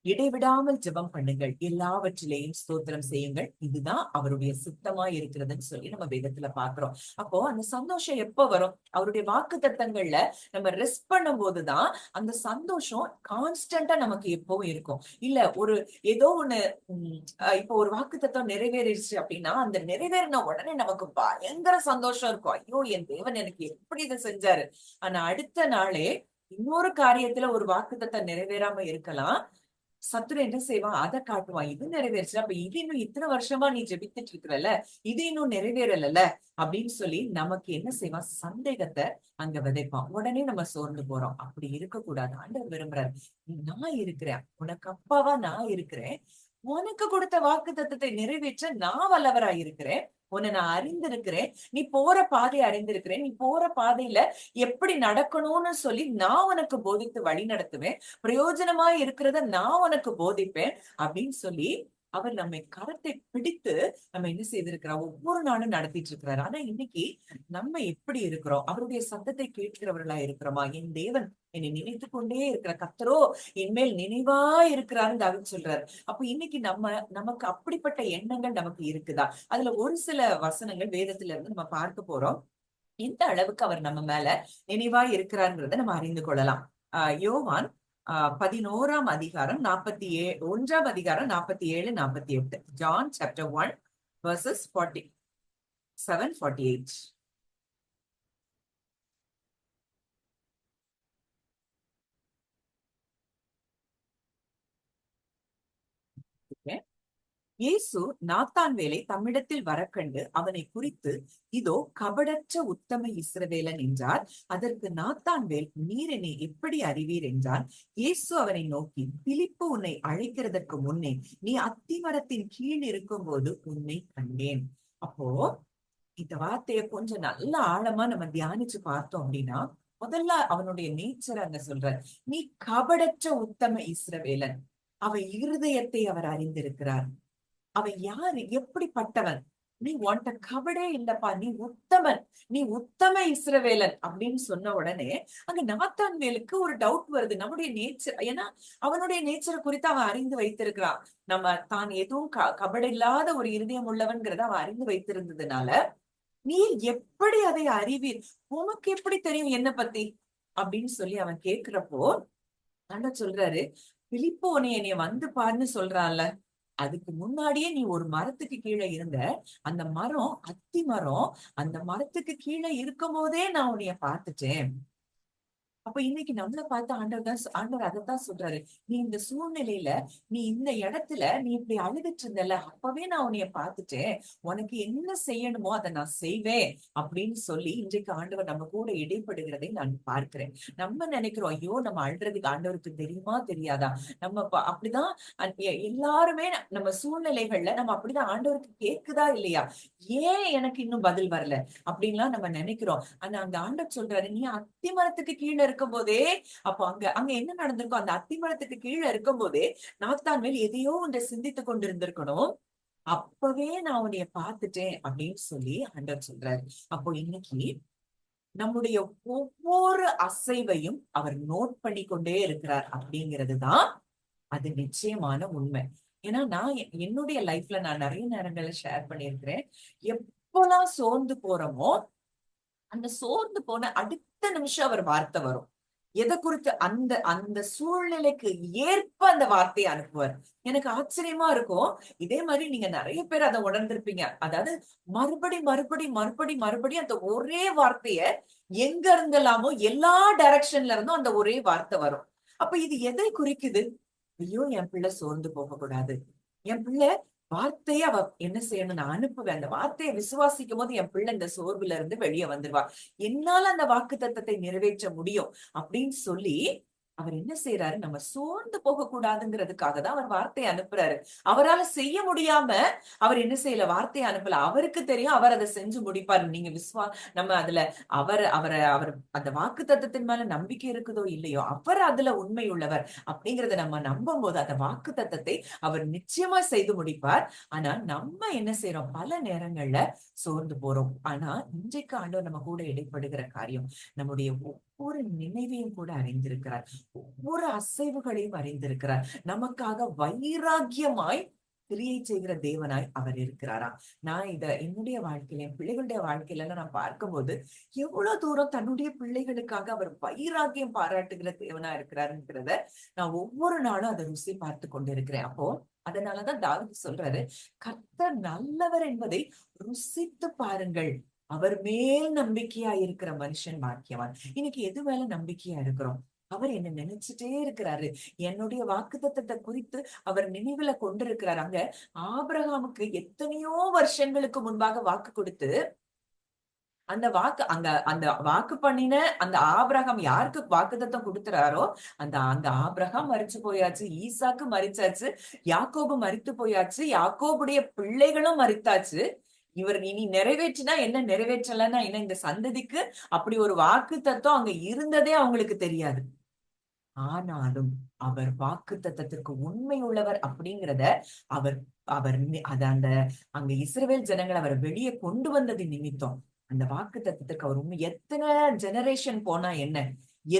இடைவிடாமல் ஜெபம் பண்ணுங்கள், எல்லாவற்றிலேயும் ஸ்தோத்திரம் செய்யுங்கள், இதுதான் அவருடைய சித்தமா இருக்கிறதுன்னு சொல்லி நம்ம வேதத்துல பாக்குறோம். அப்போ அந்த சந்தோஷம் எப்ப வரும், அவருடைய வாக்குத்தத்தங்கள்ல நம்ம ரெஸ்ட் பண்ணும் போதுதான் அந்த சந்தோஷம் கான்ஸ்டன்டா நமக்கு எப்பவும் இருக்கும். இல்ல ஏதோ ஒண்ணு இப்போ ஒரு வாக்குத்தத்தம் நிறைவேறிடுச்சு அப்படின்னா, அந்த நிறைவேறின உடனே நமக்கு பயங்கர சந்தோஷம் இருக்கும். ஐயோ, என் தேவன் எனக்கு எப்படி இதை செஞ்சாரு. ஆனா அடுத்த நாளே இன்னொரு காரியத்துல ஒரு வாக்குத்தத்தம் நிறைவேறாம இருக்கலாம். சத்துரு என்ன செய்வான், அதை காட்டுவான், இது நிறைவேறுச்சு, அப்ப இது இன்னும் இத்தனை வருஷமா நீ ஜெபித்துட்டு இருக்கிறல, இது இன்னும் நிறைவேறல அப்படின்னு சொல்லி நமக்கு என்ன செய்வான், சந்தேகத்தை அங்க விதைப்பான். உடனே நம்ம சோர்ந்து போறோம். அப்படி இருக்கக்கூடாது. ஆண்டவர் விரும்புறாரு, நான் இருக்கிறேன், உனக்கு அப்பாவா நான் இருக்கிறேன், உனக்கு கொடுத்த வாக்கு தத்தத்தை நிறைவேற்ற நான் வல்லவரா இருக்கிறேன், உன்னை நான் அறிந்திருக்கிறேன், நீ போற பாதையை அறிந்திருக்கிறேன், நீ போற பாதையில எப்படி நடக்கணும்னு சொல்லி நான் உனக்கு போதித்து வழி நடத்துவேன், பிரயோஜனமா இருக்கிறத நான் உனக்கு போதிப்பேன் அப்படின்னு சொல்லி அவர் நம்மை கரத்தை பிடித்து நம்ம என்ன செய்திருக்கிறோம், ஒவ்வொரு நாளும் நடத்திட்டு இருக்கிறாரு. ஆனா இன்னைக்கு நம்ம எப்படி இருக்கிறோம், அவருடைய சத்தத்தை கேட்கிறவர்களா இருக்கிறோமா? என் தேவன் என்னை நினைத்து கொண்டே இருக்கிற கர்த்தரோ என்மேல் நினைவா இருக்கிறாருன்னு தாவீது சொல்றாரு. அப்ப இன்னைக்கு நமக்கு அப்படிப்பட்ட எண்ணங்கள் நமக்கு இருக்குதா? அதுல ஒரு சில வசனங்கள் வேதத்துல இருந்து நம்ம பார்க்க போறோம். இந்த அளவுக்கு அவர் நம்ம மேல நினைவா இருக்கிறார்ன்றத நம்ம அறிந்து கொள்ளலாம். யோவான் 11ஆம் அதிகாரம் 47-48. John chapter 1 verses 47-48. இயேசு நாத்தான்வேலை தம்மிடத்தில் வரக்கண்டு அவனை குறித்து, இதோ கபடற்ற உத்தம இஸ்ரவேலன் என்றார். அதற்கு நாத்தான்வேல், நீர் என்னை எப்படி அறிவீர் என்றான். இயேசு அவனை நோக்கி, பிலிப்பு உன்னை அழைக்கிறதற்கு முன்னே நீ அத்திமரத்தின் கீழ் இருக்கும் போது உன்னை கண்டேன். அப்போ இந்த வார்த்தையை கொஞ்சம் நல்ல ஆழமா நம்ம தியானிச்சு பார்த்தோம் அப்படின்னா, முதல்ல அவனுடைய நேச்சர் அங்க சொல்ற, நீ கபடற்ற உத்தம இஸ்ரவேலன். அவன் இருதயத்தை அவர் அறிந்திருக்கிறார். அவன் யாரு, எப்படிப்பட்டவன். நீ உன்கிட்ட கபடே இல்லப்பா, நீ உத்தமன், நீ உத்தம இஸ்ரவேலன் அப்படின்னு சொன்ன உடனே அங்க நாத்தான்வேலுக்கு ஒரு டவுட் வருது. நம்முடைய நேச்சர், ஏன்னா அவனுடைய நேச்சரை குறித்து அவன் அறிந்து வைத்திருக்கிறான். நம்ம தான் எதுவும் கபடில்லாத ஒரு இருதயம் உள்ளவன்கிறத அவன் அறிந்து வைத்திருந்ததுனால, நீ எப்படி அதை அறிவீர், உனக்கு எப்படி தெரியும் என்ன பத்தி அப்படின்னு சொல்லி அவன் கேக்குறப்போ ஆண்டவர் சொல்றாரு, பிலிப்பு உன்னை என்னைய வந்து பாருன்னு சொல்றான்ல, அதுக்கு முன்னாடியே நீ ஒரு மரத்துக்கு கீழே இருந்த, அந்த மரம் அத்தி மரம், அந்த மரத்துக்கு கீழே இருக்கும் போதே நான் உன்னைய பார்த்துட்டேன். அப்ப இன்னைக்கு நம்மள பார்த்து ஆண்டவர் அதைத்தான் சொல்றாரு. நீ இந்த சூழ்நிலையில, நீ இந்த இடத்துல நீ இப்படி அழுதுட்டு இருந்தல, அப்பவே நான் உன்னைய பார்த்துட்டேன், உனக்கு என்ன செய்யணுமோ அதை நான் செய்வேன் அப்படின்னு சொல்லி இன்றைக்கு ஆண்டவர் நம்ம கூட இடைப்படுகிறதை நான் பார்க்கிறேன். நம்ம நினைக்கிறோம், ஐயோ நம்ம அழுறதுக்கு ஆண்டவருக்கு தெரியுமா தெரியாதா, நம்ம அப்படிதான் எல்லாருமே நம்ம சூழ்நிலைகள்ல நம்ம அப்படிதான் ஆண்டவருக்கு கேக்குதா இல்லையா, ஏன் எனக்கு இன்னும் பதில் வரல அப்படின்லாம் நம்ம நினைக்கிறோம். ஆனா அந்த ஆண்டவர் சொல்றாரு, நீ அத்தி மரத்துக்கு கீழே இருக்கும் போதே, அப்போ அங்க அங்க என்ன நடந்திருக்கும், அந்த அத்தி மரத்துக்கு கீழே இருக்கும் போதே நாத்தான்வேல் எதையோ ஒன்றை சிந்தித்துக் கொண்டிருந்திருக்கணும். அப்பவே நான் உன்னைய பார்த்துட்டேன் அப்படின்னு சொல்லி ஆண்டவர் சொல்றாரு. அப்போ இன்னைக்கு நம்முடைய ஒவ்வொரு அசைவையும் அவர் நோட் பண்ணி கொண்டே இருக்கிறார் அப்படிங்கிறதுதான் அது நிச்சயமான உண்மை. ஏன்னா நான் என்னுடைய லைஃப்ல நான் நிறைய நேரங்கள்ல ஷேர் பண்ணியிருக்கிறேன். எப்பெல்லாம் சோர்ந்து போறோமோ, அந்த சோர்ந்து போன அடுத்த நிமிஷம் அவர் வார்த்தை வரும். எதை குறித்து, அந்த அந்த சூழ்நிலைக்கு ஏற்ப அந்த வார்த்தையை அனுப்புவார். எனக்கு ஆச்சரியமா இருக்கும். இதே மாதிரி நீங்க நிறைய பேர் அதை உணர்ந்திருப்பீங்க. அதாவது மறுபடி அந்த ஒரே வார்த்தைய எங்க இருந்தெல்லாமோ எல்லா டைரக்ஷன்ல இருந்தும் அந்த ஒரே வார்த்தை வரும். அப்ப இது எதை குறிக்குது? ஐயோ என் பிள்ளை சோர்ந்து போக கூடாது, என் பிள்ளை வார்த்தையை அவ என்ன செய்யணும், நான் அனுப்புவேன், அந்த வார்த்தையை விசுவாசிக்கும் போது என் பிள்ளை இந்த சோர்வுல இருந்து வெளியே வந்துருவா, என்னால அந்த வாக்கு தத்தத்தை நிறைவேற்ற முடியும் அப்படின்னு சொல்லி அவர் என்ன செய்யறாரு, நம்ம சோர்ந்து போக கூடாதுங்கிறதுக்காக தான் அவர் வார்த்தையை அனுப்புறாரு. அவரால் செய்ய முடியாம அவர் என்ன செய்யல, வார்த்தையை அனுப்பல. அவருக்கு தெரியும் அவர் அதை செஞ்சு முடிப்பாரு. நீங்க நம்ம அதுல அவர் அந்த வாக்கு தத்தத்தின் மேல நம்பிக்கை இருக்குதோ இல்லையோ, அவர் அதுல உண்மை உள்ளவர் அப்படிங்கறத நம்ம நம்பும் போது அந்த வாக்கு தத்தத்தை அவர் நிச்சயமா செய்து முடிப்பார். ஆனா நம்ம என்ன செய்யறோம், பல நேரங்கள்ல சோர்ந்து போறோம். ஆனா இன்றைக்கு ஆண்டவர் நம்ம கூட இடைப்படுகிற காரியம், நம்முடைய ஒவ்வொரு நினைவையும் கூட அறிந்திருக்கிறார், ஒவ்வொரு அசைவுகளையும் அறிந்திருக்கிறார். நமக்காக வைராக்கியமாய் கிரியை செய்கிற தேவனாய் அவர் இருக்கிறாராம். நான் என்னுடைய வாழ்க்கையில, என் பிள்ளைகளுடைய வாழ்க்கையில நான் பார்க்கும்போது எவ்வளவு தூரம் தன்னுடைய பிள்ளைகளுக்காக அவர் வைராக்கியம் பாராட்டுகிற தேவனா இருக்கிறாருங்கிறத நான் ஒவ்வொரு நாளும் அதை ருசி பார்த்து கொண்டிருக்கிறேன். அப்போ அதனாலதான் தாவீது சொல்றாரு, கர்த்தர் நல்லவர் என்பதை ருசித்து பாருங்கள், அவர் மேல் நம்பிக்கையா இருக்கிற மனுஷன் பாக்கியவான். இன்னைக்கு எது மேல நம்பிக்கையா இருக்கிறோம்? அவர் என்ன நினைச்சிட்டே இருக்கிறாரு, என்னுடைய வாக்குத்தத்தத்தை குறித்து அவர் நினைவுல கொண்டிருக்கிறார். அங்க ஆபிரகாமுக்கு எத்தனையோ வருஷங்களுக்கு முன்பாக வாக்கு கொடுத்து, அந்த வாக்கு பண்ணின அந்த ஆபிரகாம் யாருக்கு வாக்குத்தத்தம் கொடுக்கிறாரோ, அந்த அந்த ஆபிரகாம் மரிச்சு போயாச்சு, ஈசாக்கு மரிச்சாச்சு, யாக்கோபு மரித்து போயாச்சு, யாக்கோபுடைய பிள்ளைகளும் மரித்தாச்சு. இவர் இனி நிறைவேற்றினா என்ன, நிறைவேற்றலன்னா என்ன, இந்த சந்ததிக்கு அப்படி ஒரு வாக்கு தத்துவம் அங்க இருந்ததே அவங்களுக்கு தெரியாது. ஆனாலும் அவர் வாக்கு தத்தத்திற்கு உண்மை உள்ளவர் அப்படிங்கிறத அவர் அவர் அத அந்த அங்க இஸ்ரவேல் ஜனங்கள் அவர் வெளியே கொண்டு வந்தது நிமித்தம் அந்த வாக்கு தத்தத்திற்கு அவர் உண்மை. எத்தனை ஜெனரேஷன் போனா என்ன,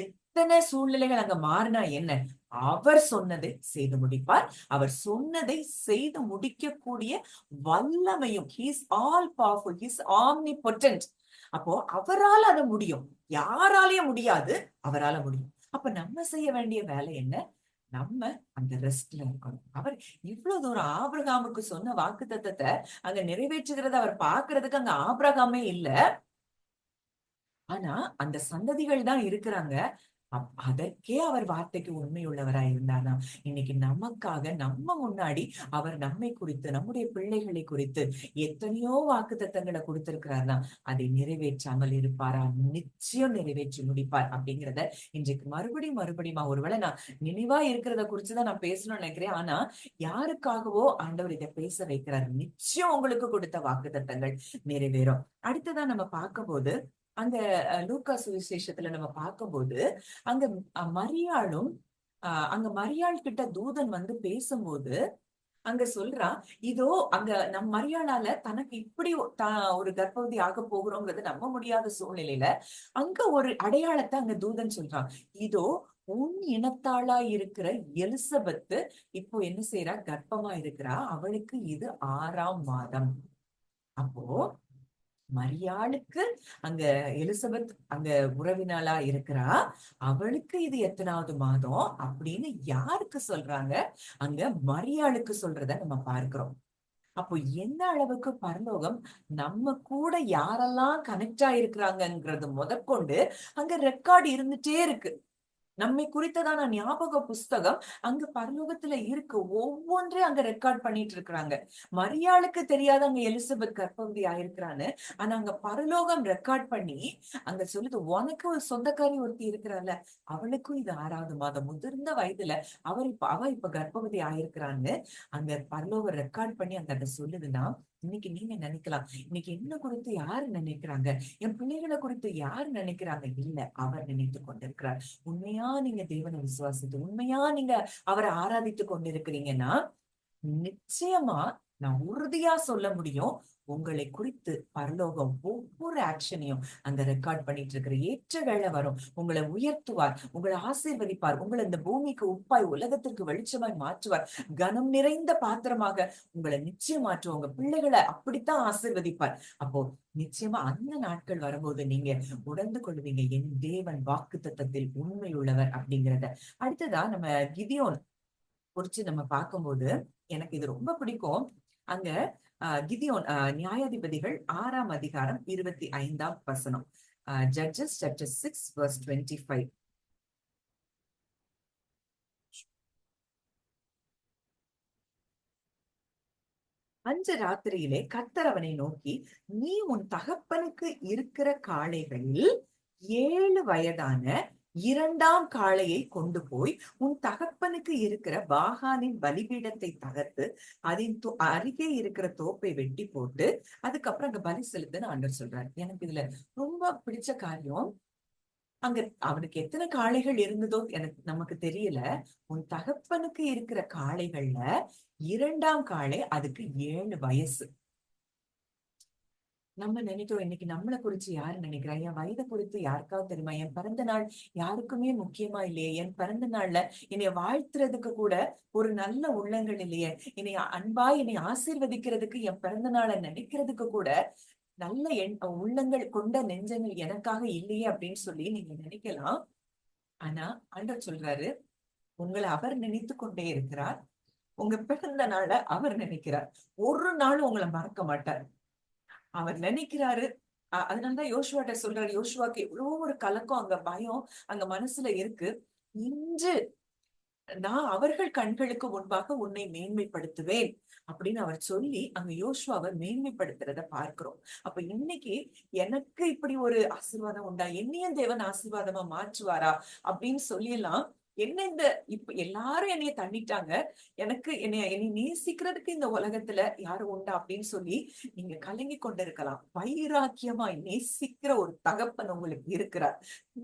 எத்தனை சூழ்நிலைகள் அங்க மாறினா என்ன, அவர் சொன்னதை செய்து முடிப்பார். அவர் சொன்னதை செய்து முடிக்கக்கூடிய வல்லமையும், he's all powerful, he's omnipotent. அப்போ அவரால் அது முடியும், யாராலையும் முடியாது, அவரால முடியும். அப்ப நம்ம செய்ய வேண்டிய வேலை என்ன, நம்ம அந்த ரெஸ்ட்ல இருக்கணும். அவர் இவ்வளவு தூரம் ஆபிரகாமுக்கு சொன்ன வாக்கு தத்தத்தை அங்க நிறைவேற்றுகிறத அவர் பாக்குறதுக்கு அங்க ஆபிரகாமே இல்ல, ஆனா அந்த சந்ததிகள் தான் இருக்கிறாங்க. அதற்கே அவர் வார்த்தைக்கு உண்மை உள்ளவராய் இருந்தானா, இன்னைக்கு நமக்காக நம்ம முன்னாடி அவர் நம்மை குறித்து, நம்முடைய பிள்ளைகளை குறித்து எத்தனையோ வாக்கு தத்தங்களை கொடுத்திருக்கிறார்னா, அதை நிறைவேற்றாமல் இருப்பாரா? நிச்சயம் நிறைவேற்றி முடிப்பார் அப்படிங்கிறத இன்றைக்கு மறுபடியும் ஒருவேளை நான் நினைவா இருக்கிறத குறிச்சுதான் நான் பேசணும்னு நினைக்கிறேன். ஆனா யாருக்காகவோ ஆண்டவர் இதை பேச வைக்கிறார். நிச்சயம் உங்களுக்கு கொடுத்த வாக்கு தத்தங்கள் நிறைவேறும். அடுத்ததான் நம்ம பார்க்கும்போது அந்த லூக்கா சுவிசேஷத்துல நம்ம பார்க்கும்போது அங்க மரியாளும் அங்க மரியாள் கிட்ட தூதன் வந்து பேசும்போது அங்க சொல்றான், இதோ அங்க மரியாளால தனக்கு இப்படி ஒரு கர்ப்பவதி ஆக போகிறோங்கிறது நம்ப முடியாத சூழ்நிலையில அங்க ஒரு அடையாளத்தை அங்க தூதன் சொல்றான். இதோ உன் இனத்தாளா இருக்கிற எலிசபெத்து இப்போ என்ன செய்யறா, கர்ப்பமா இருக்கிறா, அவளுக்கு இது 6ஆம் மாதம். அப்போ மரியாளுக்கு அங்க எலிசபெத் அங்க உறவினளா இருக்கிறா, அவளுக்கு இது எத்தனாவது மாதம் அப்படின்னு யாருக்கு சொல்றாங்க, அங்க மரியாளுக்கு சொல்றத நம்ம பார்க்கிறோம். அப்போ எந்த அளவுக்கு பரலோகம் நம்ம கூட யாரெல்லாம் கனெக்ட் ஆயிருக்கிறாங்கன்றது முதற்கொண்டு அங்க ரெக்கார்டு இருந்துட்டே இருக்கு. நம்மை குறித்ததான ஞாபக புஸ்தகம் அங்க பரலோகத்துல இருக்கு. ஒவ்வொன்றையும் அங்க ரெக்கார்ட் பண்ணிட்டு இருக்கிறாங்க. மரியாளுக்கு தெரியாத அங்க எலிசபெத் கர்ப்பவதி ஆயிருக்கிறான்னு, ஆனா அங்க பரலோகம் ரெக்கார்ட் பண்ணி அங்க சொல்லுது, உனக்கு ஒரு சொந்தக்காரி ஒருத்தி இருக்கிறாள்ல, அவளுக்கும் இது 6வது மாதம், முதிர்ந்த வயதுல அவ இப்ப கர்ப்பவதி ஆயிருக்கிறான்னு அங்க பரலோகம் ரெக்கார்ட் பண்ணி அங்க சொல்லுதுன்னா, இன்னைக்கு நீங்க நினைக்கலாம், இன்னைக்கு என்ன குறித்து யாரு நினைக்கிறாங்க, என் பிள்ளைகளை குறித்து யாரு நினைக்கிறாங்க? இல்ல, அவர் நினைத்து கொண்டிருக்கிறார். உண்மையா நீங்க தேவனை விசுவாசித்து உண்மையா நீங்க அவரை ஆராதித்து கொண்டிருக்கிறீங்கன்னா, நிச்சயமா நான் உறுதியா சொல்ல முடியும், உங்களை குறித்து பரலோகம் ஒவ்வொரு ஆக்ஷனையும் அங்க ரெக்கார்ட் பண்ணிட்டு இருக்கிற. ஏற்ற வேளை வரும், உங்களை உயர்த்துவார், உங்களை ஆசீர்வதிப்பார், உங்களை இந்த பூமிக்கு உப்பாய் உலகத்திற்கு வெளிச்சமாய் மாற்றுவார், கனம் நிறைந்த பாத்திரமாக உங்களை நிச்சயம் மாற்றுவார், உங்க பிள்ளைகளை அப்படித்தான் ஆசீர்வதிப்பார். அப்போ நிச்சயமா அந்த நாட்கள் வரும்போது நீங்க உணர்ந்து கொள்வீங்க, என் தேவன் வாக்குத்தத்தத்தில் உண்மை உள்ளவர் அப்படிங்கிறத. அடுத்ததா நம்ம கிதியோன் குறிச்சு நம்ம பார்க்கும்போது எனக்கு இது ரொம்ப பிடிக்கும். அங்க கிதியோன் நியாயாதிபதிகள் 6ஆம் அதிகாரம் 25ஆம் வசனம். Judges chapter 6 verse 25. அன்று ராத்திரியிலே கர்த்தர் அவனை நோக்கி, நீ உன் தகப்பனுக்கு இருக்கிற காளைகளில் 7 வயதான 2ஆம் காளையை கொண்டு போய் உன் தகப்பனுக்கு இருக்கிற பாகானின் பலிபீடத்தை தகர்த்து அதன் அருகே இருக்கிற தோப்பை வெட்டி போட்டு அதுக்கப்புறம் அங்க பலி செலுத்துன்னு ஆண்டவர் சொல்றாரு. எனக்கு இதுல ரொம்ப பிடிச்ச காரியம், அங்க அவனுக்கு எத்தனை காளைகள் இருந்ததோ எனக்கு நமக்கு தெரியல. உன் தகப்பனுக்கு இருக்கிற காளைகள்ல 2ஆம் காளை அதுக்கு 7 வயசு. நம்ம நினைக்கிறோம், இன்னைக்கு நம்மளை குறிச்சு யாரு நினைக்கிறா, என் வயதை குறித்து யாருக்காவது தெரியுமா, என் பிறந்த நாள் யாருக்குமே முக்கியமா இல்லையே, என் பிறந்த நாள்ல என்னைய வாழ்த்துறதுக்கு கூட ஒரு நல்ல உள்ளங்கள் இல்லையே, என்னை ஆசீர்வதிக்கிறதுக்கு என் பிறந்த நாளை நினைக்கிறதுக்கு கூட நல்ல உள்ளங்கள் கொண்ட நெஞ்சங்கள் எனக்காக இல்லையே அப்படின்னு சொல்லி நீங்க நினைக்கலாம். ஆனா ஆண்டவர் சொல்றாரு, உங்களை அவர் நினைத்து கொண்டே இருக்கிறார், உங்க பிறந்த நாளை அவர் நினைக்கிறார், ஒரு நாளும் உங்களை மறக்க மாட்டார். அவர் நினைக்கிறாரு. அதனாலதான் யோசுவாட்ட சொல்றாரு, யோசுவாக்கு எவ்வளவு ஒரு கலக்கம், அங்க பயம் அங்க மனசுல இருக்கு. இன்று நான் அவர்கள் கண்களுக்கு முன்பாக உன்னை மேன்மைப்படுத்துவேன் அப்படின்னு அவர் சொல்லி அங்க யோசுவாவை மேன்மைப்படுத்துறத பார்க்கிறோம். அப்ப இன்னைக்கு எனக்கு இப்படி ஒரு ஆசீர்வாதம் உண்டா, என்னையும் தேவன் ஆசீர்வாதமா மாற்றுவாரா அப்படின்னு சொல்லிடலாம். என்ன இந்த இப்ப எல்லாரும் என்னைய தண்ணிட்டாங்க, எனக்கு என்னை நேசிக்கிறதுக்கு இந்த உலகத்துல யாரும் உண்டா அப்படின்னு சொல்லி நீங்க கலங்கி கொண்டிருக்கலாம். வைராக்கியமாய் நேசிக்கிற ஒரு தகப்பன் உங்களுக்கு இருக்கிறார்.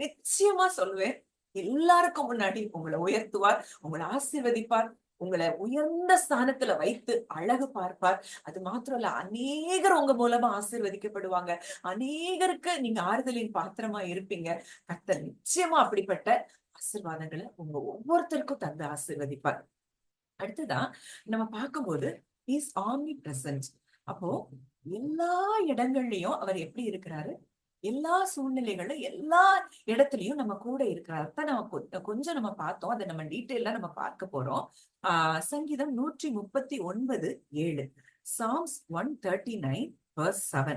நிச்சயமா சொல்லுவேன், எல்லாருக்கும் முன்னாடி உங்களை உயர்த்துவார், உங்களை ஆசீர்வதிப்பார், உங்களை உயர்ந்த ஸ்தானத்துல வைத்து அழகு பார்ப்பார். அது மாத்திரம் இல்ல, அநேகர் உங்க மூலமா ஆசீர்வதிக்கப்படுவாங்க, அநேகருக்கு நீங்க ஆறுதலின் பாத்திரமா இருப்பீங்க. கர்த்தர் நிச்சயமா அப்படிப்பட்ட ஆசீர்வாதங்களை உங்க ஒவ்வொருத்தருக்கும் தந்து ஆசீர்வதிப்பார். அடுத்ததான் நம்ம பார்க்கும்போது இஸ் ஆம்னி பிரசன்ட். அப்போ எல்லா இடங்கள்லயும் அவர் எப்படி இருக்கிறாரு, எல்லா சூழ்நிலைகளும் எல்லா இடத்துலயும் நம்ம கூட இருக்கிறார். தான் நம்ம கொஞ்சம் நம்ம பார்த்தோம், அதை நம்ம டீட்டெயிலா நம்ம பார்க்க போறோம். சங்கீதம் 139:7, சாம்ஸ் 139:7.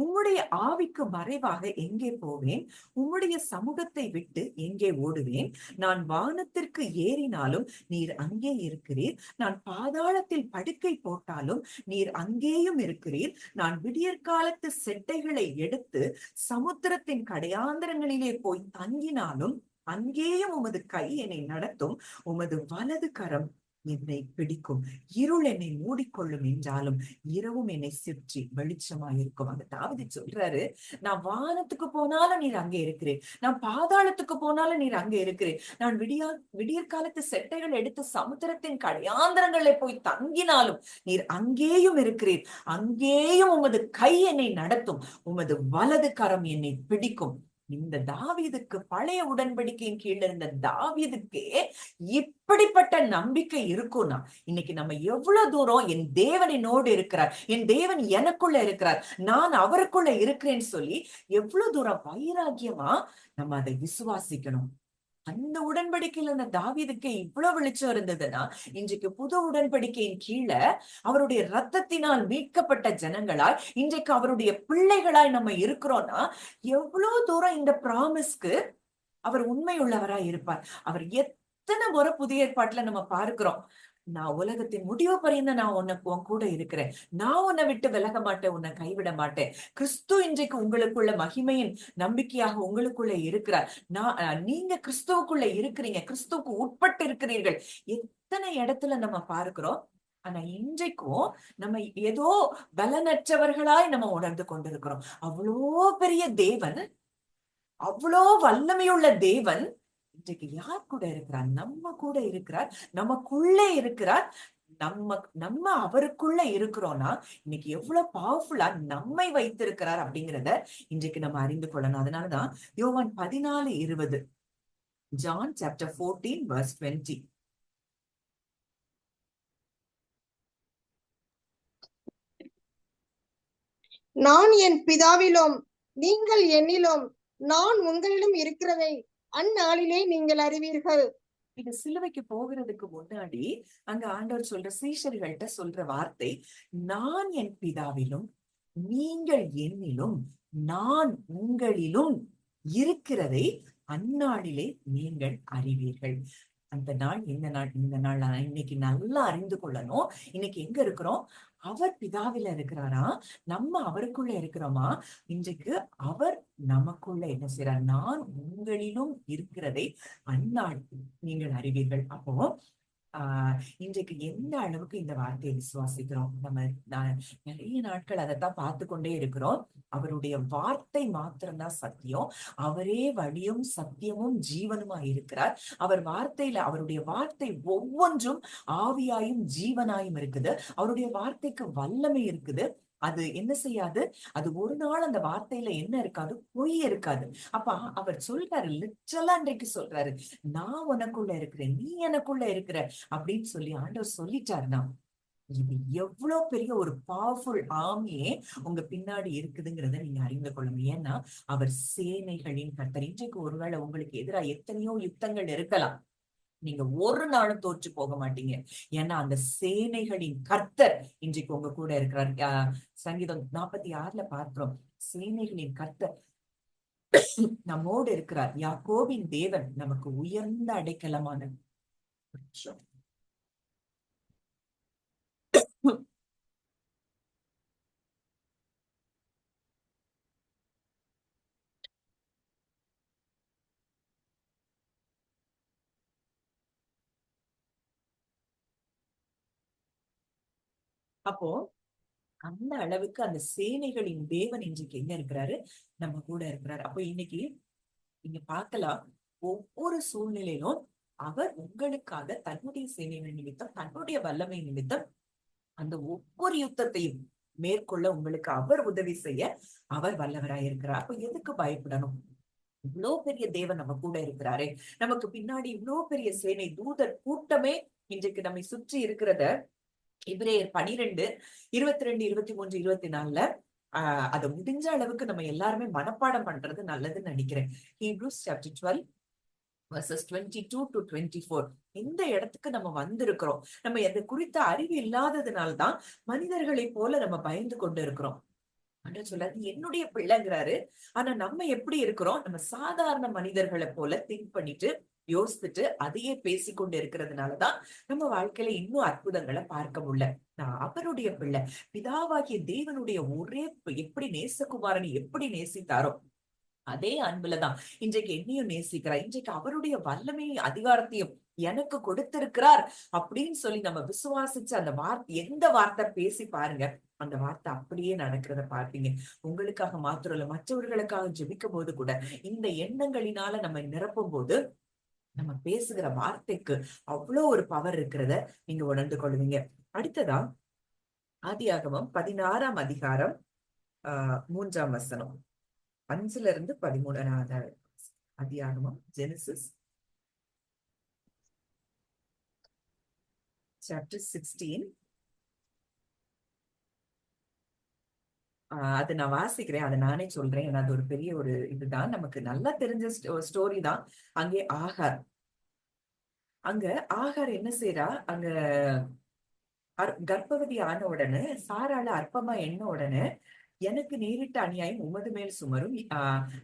உம்முடைய ஆவிக்கு மறைவாக எங்கே போவேன், உம்முடைய சமூகத்தை விட்டு எங்கே ஓடுவேன், நான் வானத்திற்கு ஏறினாலும் நீர் அங்கே இருக்கிறீர், நான் பாதாளத்தில் படுக்கை போட்டாலும் நீர் அங்கேயும் இருக்கிறீர், நான் விடியற்காலத்து செட்டைகளை எடுத்து சமுத்திரத்தின் கடையாந்தரங்களிலே போய் தங்கினாலும் அங்கேயும் உமது கை என்னை நடத்தும், உமது வலது கரம் என்னை பிடிக்கும். இருள் என்னை மூடிக்கொள்ளும் என்றாலும் இரவும் என்னை சுற்றி வெளிச்சமாயிருக்கும். அந்த தாவீது சொல்றாரு, நான் வானத்துக்கு போனாலும் நீர் அங்கே இருக்கிறேன், நான் பாதாளத்துக்கு போனாலும் நீர் அங்கே இருக்கிறேன், நான் விடியற் காலத்து செட்டைகள் எடுத்து சமுத்திரத்தின் கடையாந்தரங்களை போய் தங்கினாலும் நீர் அங்கேயும் இருக்கிறீர். அங்கேயும் உமது கை என்னை நடத்தும், உமது வலது கரம் என்னை பிடிக்கும். இந்த தாவீதுக்கு, பழைய உடன்படிக்கையின் கீழே இருந்த தாவீதுக்கே இப்படிப்பட்ட நம்பிக்கை இருக்கும்னா, இன்னைக்கு நம்ம எவ்வளவு தூரம் என் தேவன் என்னோடு இருக்கிறார், என் தேவன் எனக்குள்ள இருக்கிறார், நான் அவருக்குள்ள இருக்கிறேன்னு சொல்லி எவ்வளவு தூரம் வைராக்கியமா நம்ம அதை விசுவாசிக்கணும். அந்த உடன்படிக்கையில இருந்த தாவீதுக்கு இவ்வளவு வெளிச்சம் இருந்ததுன்னா, இன்றைக்கு புது உடன்படிக்கையின் கீழே அவருடைய ரத்தத்தினால் மீட்கப்பட்ட ஜனங்களாய், இன்றைக்கு அவருடைய பிள்ளைகளாய் நம்ம இருக்கிறோம்னா, எவ்வளவு தூரம் இந்த ப்ராமிஸ்க்கு அவர் உண்மை உள்ளவராய் இருப்பார். அவர் எத்தனை முறை புதிய ஏற்பாட்டுல நம்ம பார்க்கிறோம், நான் உலகத்தின் முடிவு பரியந்த நான் உன் கூட இருக்கிறேன், நான் உன்னை விட்டு விலக மாட்டேன், உன்னை கைவிட மாட்டேன். கிறிஸ்து இன்றைக்கு உங்களுக்குள்ள மகிமையின் நம்பிக்கையாக உங்களுக்குள்ள இருக்கிறார். நீங்க கிறிஸ்துவுக்குள்ள இருக்கிறீங்க, கிறிஸ்துவுக்கு உட்பட்டு இருக்கிறீர்கள். எத்தனை இடத்துல நம்ம பார்க்கிறோம். ஆனா இன்றைக்கும் நம்ம ஏதோ பலனற்றவர்களாய் நம்ம உணர்ந்து கொண்டிருக்கிறோம். அவ்வளோ பெரிய தேவன், அவ்வளோ வல்லமையுள்ள தேவன் இன்றைக்கு யார் கூட இருக்கிறார்? நம்ம கூட இருக்கிறார், நமக்குள்ளே இருக்கிறார். நம்ம அவருக்குள்ள இருக்கிறோம்னா இன்னைக்கு எவ்வளவு பவர்ஃபுல்லா நம்மை வைத்திருக்கிறார் அப்படிங்கிறத இன்றைக்கு நம்ம அறிந்து கொள்ளணும். அதனாலதான் யோவான் 14:20, ஜான் சாப்டர் 14:20. நான் என் பிதாவிலும் நீங்கள் என்னிலும் நான் உங்களிடம் இருக்கிறதை அந்நாளிலே நீங்கள் அறிவீர்கள். இது சிலுவைக்கு போகிறதுக்கு முன்னாடி அங்க ஆண்டவர் சொல்ற சீஷர்கள்ட்ட சொல்ற வார்த்தை, நான் என் பிதாவிலும் நீங்கள் என்னிலும் நான் உங்களிலும் இருக்கிறதை அந்நாளிலே நீங்கள் அறிவீர்கள். அந்த நாள் இந்த நாள், இந்த நாள் இன்னைக்கு நல்லா அறிந்து கொள்ளணும். இன்னைக்கு எங்க இருக்கிறோம்? அவர் பிதாவில இருக்கிறாரா, நம்ம அவருக்குள்ள இருக்கிறோமா? இன்றைக்கு அவர் நமக்குள்ள என்ன செய்யறார்? நான் உங்களிலும் இருக்கிறதை அந்நாள் நீங்கள் அறிவீர்கள். அப்போ இன்றைக்கு எந்த அளவுக்கு இந்த வார்த்தையை விசுவாசிக்கிறோம்? நம்ம நிறைய நாட்கள் அதைத்தான் பார்த்து கொண்டே இருக்கிறோம். அவருடைய வார்த்தை மாத்திரம்தான் சத்தியம். அவரே வழியும் சத்தியமும் ஜீவனுமா இருக்கிறார். அவருடைய வார்த்தை ஒவ்வொன்றும் ஆவியாயும் ஜீவனாயும் இருக்குது. அவருடைய வார்த்தைக்கு வல்லமை இருக்குது. அது என்ன செய்யாது? அது ஒரு நாள் அந்த வார்த்தையில என்ன இருக்காது? பொய் இருக்காது. அப்ப அவர் சொல்றாரு, லிட்டரலா இன்றைக்கு சொல்றாரு, நான் உனக்குள்ள இருக்கிறேன், நீ எனக்குள்ள இருக்கிற அப்படின்னு சொல்லி ஆண்டவர் சொல்லிட்டாருன்னா, இது எவ்வளவு பெரிய ஒரு பவர்ஃபுல் ஆர்மியே உங்க பின்னாடி இருக்குதுங்கிறத நீங்க அறிந்து கொள்ளணும். ஏன்னா அவர் சேனைகளின் கர்த்தர். இன்றைக்கு ஒருவேளை உங்களுக்கு எதிராக எத்தனையோ யுத்தங்கள் இருக்கலாம், நீங்க ஒரு நாளும் தோற்று போக மாட்டீங்க. ஏன்னா அந்த சேனைகளின் கர்த்தர் இன்றைக்கு உங்க கூட இருக்கிறார். சங்கீதம் 46 பார்க்கிறோம், சேனைகளின் கர்த்தர் நம்மோடு இருக்கிறார். யாக்கோபின் தேவன் நமக்கு உயர்ந்த அடைக்கலமான. அப்போ அந்த அளவுக்கு அந்த சேனைகளின் தேவன் இன்றைக்கு எங்க இருக்கிறாரு? நம்ம கூட இருக்கிறாரு. அப்போ இன்னைக்கு நீங்க பார்க்கலாம், ஒவ்வொரு சூழ்நிலையிலும் அவர் உங்களுக்காக தன்னுடைய சேனைகள் நிமித்தம், தன்னுடைய வல்லமை நிமித்தம் அந்த ஒவ்வொரு யுத்தத்தையும் மேற்கொள்ள உங்களுக்கு அவர் உதவி செய்ய அவர் வல்லவராயிருக்கிறார். அப்ப எதுக்கு பயப்படணும்? இவ்வளவு பெரிய தேவன் நம்ம கூட இருக்கிறாரே, நமக்கு பின்னாடி இவ்வளவு பெரிய சேனை தூதர் கூட்டமே இன்றைக்கு நம்மை சுற்றி இருக்கிறத எபிரேயர் 12:22, 23, 24 அதை முடிஞ்ச அளவுக்கு நம்ம எல்லாருமே மனப்பாடம் பண்றது நல்லதுன்னு நினைக்கிறேன். Hebrews chapter 12 verses 22 to 24. இந்த இடத்துக்கு நம்ம வந்திருக்கிறோம். நம்ம எதை குறித்த அறிவு இல்லாததுனால்தான் மனிதர்களை போல நம்ம பயந்து கொண்டு இருக்கிறோம். ஆண்டவர் சொல்லாது என்னுடைய பிள்ளைங்கிறாரு. ஆனா நம்ம எப்படி இருக்கிறோம்? நம்ம சாதாரண மனிதர்களை போல திங்க் பண்ணிட்டு யோசிச்சுட்டு அதையே பேசிக்கொண்டு இருக்கிறதுனாலதான் நம்ம வாழ்க்கையில இன்னும் அற்புதங்களை பார்க்க முடியல. நான் அவருடைய பிள்ளை, பிதாவாகிய தேவனுடைய ஒரே எப்படி நேசகுமாரனை எப்படி நேசித்தாரோ அதே அன்புலதான் இன்றைக்கு என்னையும் நேசிக்கிறார். இன்றைக்கு அவருடைய வல்லமையும் அதிகாரத்தையும் எனக்கு கொடுத்திருக்கிறார் அப்படின்னு சொல்லி நம்ம விசுவாசிச்சு அந்த வார்த்தை, எந்த வார்த்தை பேசி பாருங்க, அந்த வார்த்தை அப்படியே நடக்கிறத பார்ப்பீங்க. உங்களுக்காக மாத்திரம் இல்ல, மற்றவர்களுக்காக ஜெபிக்கும் போது கூட இந்த எண்ணங்களினால நம்ம நிரப்பும் போது நம்ம பேசுகிற வார்த்தைக்கு அவ்வளவு ஒரு பவர் இருக்கிறத நீங்க உணர்ந்து கொள்வீங்க. அடுத்ததா ஆதியாகமம் 16ஆம் அதிகாரம் 3ஆம் வசனம், 5 to 13. ஆதியாகமம், ஜெனசிஸ் chapter 16. அது நான் வாசிக்கிறேன், அதை நானே சொல்றேன். ஏன்னா அது ஒரு பெரிய ஒரு இதுதான், நமக்கு நல்லா தெரிஞ்ச ஸ்டோரி தான். அங்கே ஆகார் என்ன செய்யறா, அங்க கர்ப்பவதி ஆன உடனே சாரால அற்பமா எண்ண உடனே, எனக்கு நேரிட்ட அநியாயம் உமது மேல் சுமரும்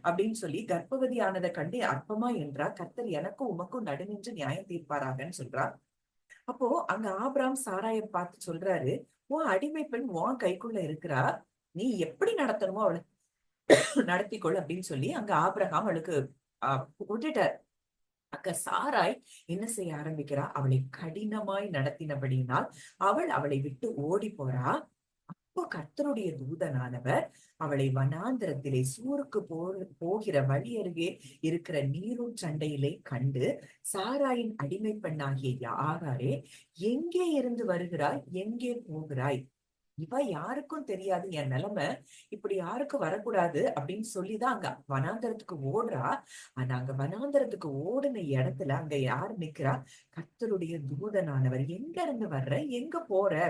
அப்படின்னு சொல்லி கர்ப்பவதி ஆனதை கண்டு அற்பமா என்றா, கர்த்தர் எனக்கும் உமக்கும் நடுநின்று நியாயம் தீர்ப்பாராகன்னு சொல்றா. அப்போ அங்க ஆபிரகாம் சாராயை பார்த்து சொல்றாரு, உன் அடிமை பெண் உன் கைக்குள்ள இருக்கிறா, நீ எப்படி நடத்தணுமோ அவளை நடத்திக்கொள் அப்படின்னு சொல்லி அங்க ஆபிரகாம் அவளுக்கு விட்டுட்டார். அங்க சாராய் என்ன செய்ய ஆரம்பிக்கிறா, அவளை கடினமாய் நடத்தினபடியினால் அவளை விட்டு ஓடி போறா. அப்போ கர்த்தருடைய தூதனானவர் அவளை வனாந்திரத்திலே சூருக்கு போகிற வழி அருகே இருக்கிற நீரூற்றண்டையிலே கண்டு, சாராயின் அடிமை பெண்ணாகிய ஆகாரே, எங்கே இருந்து வருகிறாய், எங்கே போகிறாய்? இவ யாருக்கும் தெரியாது, என் நிலைமை இப்படி யாருக்கும் வரக்கூடாது அப்படின்னு சொல்லிதான் அங்க வனாந்தரத்துக்கு ஓடுறா. ஆனா அங்க வனாந்தரத்துக்கு ஓடுன இடத்துல அங்க யாரு நிக்கிறா, கர்த்தருடைய தூதனானவர். எங்க இருந்து வர்ற, எங்க போற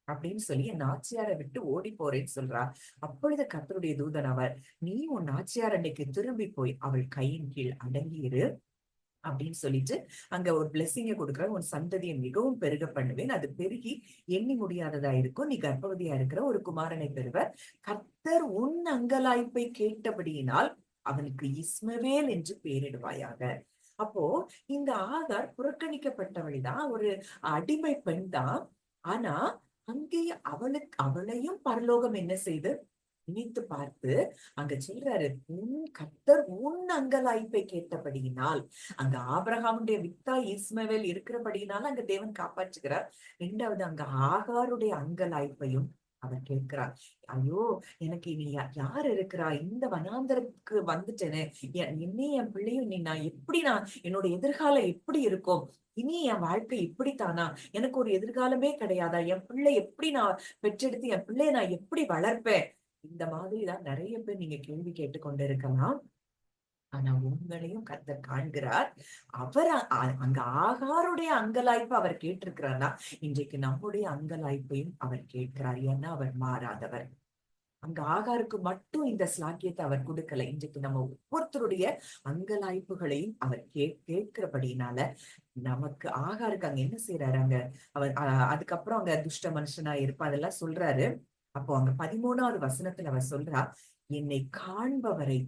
அப்படின்னு சொல்லி என் நாச்சியாரை விட்டு ஓடி போறேன்னு சொல்றா. அப்பொழுது கர்த்தருடைய தூதனாவர், நீ உன் நாச்சியார் அன்னைக்கு திரும்பி போய் அவள் கையின் கீழ் அடங்கியிரு அப்படின்னு சொல்லிட்டு அங்க ஒரு பிளெஸிங்க கொடுக்குற, உன் சந்ததியை மிகவும் பெருக பண்ணுவேன், அது பெருகி எண்ணி முடியாததா இருக்கும், நீ கர்ப்பவதியா இருக்கிற ஒரு குமாரனை பெறுவர், கர்த்தர் உன் அங்கலாய்ப்பை கேட்டபடியினால் அவனுக்கு இஸ்மவேல் என்று பெயரிடுவாயாக. அப்போ இந்த ஆகார் புறக்கணிக்கப்பட்டவள்தான், ஒரு அடிமை பெண் தான். ஆனா அங்கே அவளையும் பரலோகம் என்ன செய்து நினைத்து பார்த்து அங்க சொல்றாரு, கர்த்தர் உன் அங்கலாய்ப்பை கேட்டபடியினால். அங்க ஆபிரகாமுடைய வித்தா இஸ்மவேல் இருக்கிறபடியினால அங்க தேவன் காப்பாற்றுகிறார். இரண்டாவது அங்க ஆகாருடைய அங்கலாய்ப்பையும் அவர் கேட்கிறார். ஐயோ, எனக்கு இனி யார் இருக்கிறா, இந்த வனாந்தரத்துக்கு வந்துட்டேனே, என்னையும் என் பிள்ளையும் நான் என்னோட எதிர்காலம் எப்படி இருக்கும், இனி என் வாழ்க்கை இப்படித்தானா, எனக்கு ஒரு எதிர்காலமே கிடையாதா, என் பிள்ளை எப்படி நான் பெற்றெடுத்து என் பிள்ளைய நான் எப்படி வளர்ப்பேன், இந்த மாதிரிதான் நிறைய பேர் நீங்க கேள்வி கேட்டுக்கொண்டு இருக்கலாம். ஆனா உங்களையும் கர்த்தர் காண்கிறார். அவர் அங்க ஆகாருடைய அங்கலாய்ப்பு அவர் கேட்டிருக்கிறார்னா, இன்றைக்கு நம்முடைய அங்கலாய்ப்பையும் அவர் கேட்கிறார். ஏன்னா அவர் மாறாதவர். அங்க ஆகாருக்கு மட்டும் இந்த ஸ்லாக்கியத்தை அவர் கொடுக்கல, இன்றைக்கு நம்ம ஒவ்வொருத்தருடைய அங்கலாய்ப்புகளையும் அவர் கேட்கிறபடினால நமக்கு ஆகாருக்கு அங்க என்ன செய்யறாரு, அங்க அவர் அதுக்கப்புறம் அங்க துஷ்ட மனுஷனா இருப்பா அதெல்லாம் சொல்றாரு. அப்போ அங்க 13வது வசனத்துல அவர் சொல்றா, என்னை காண்பவரை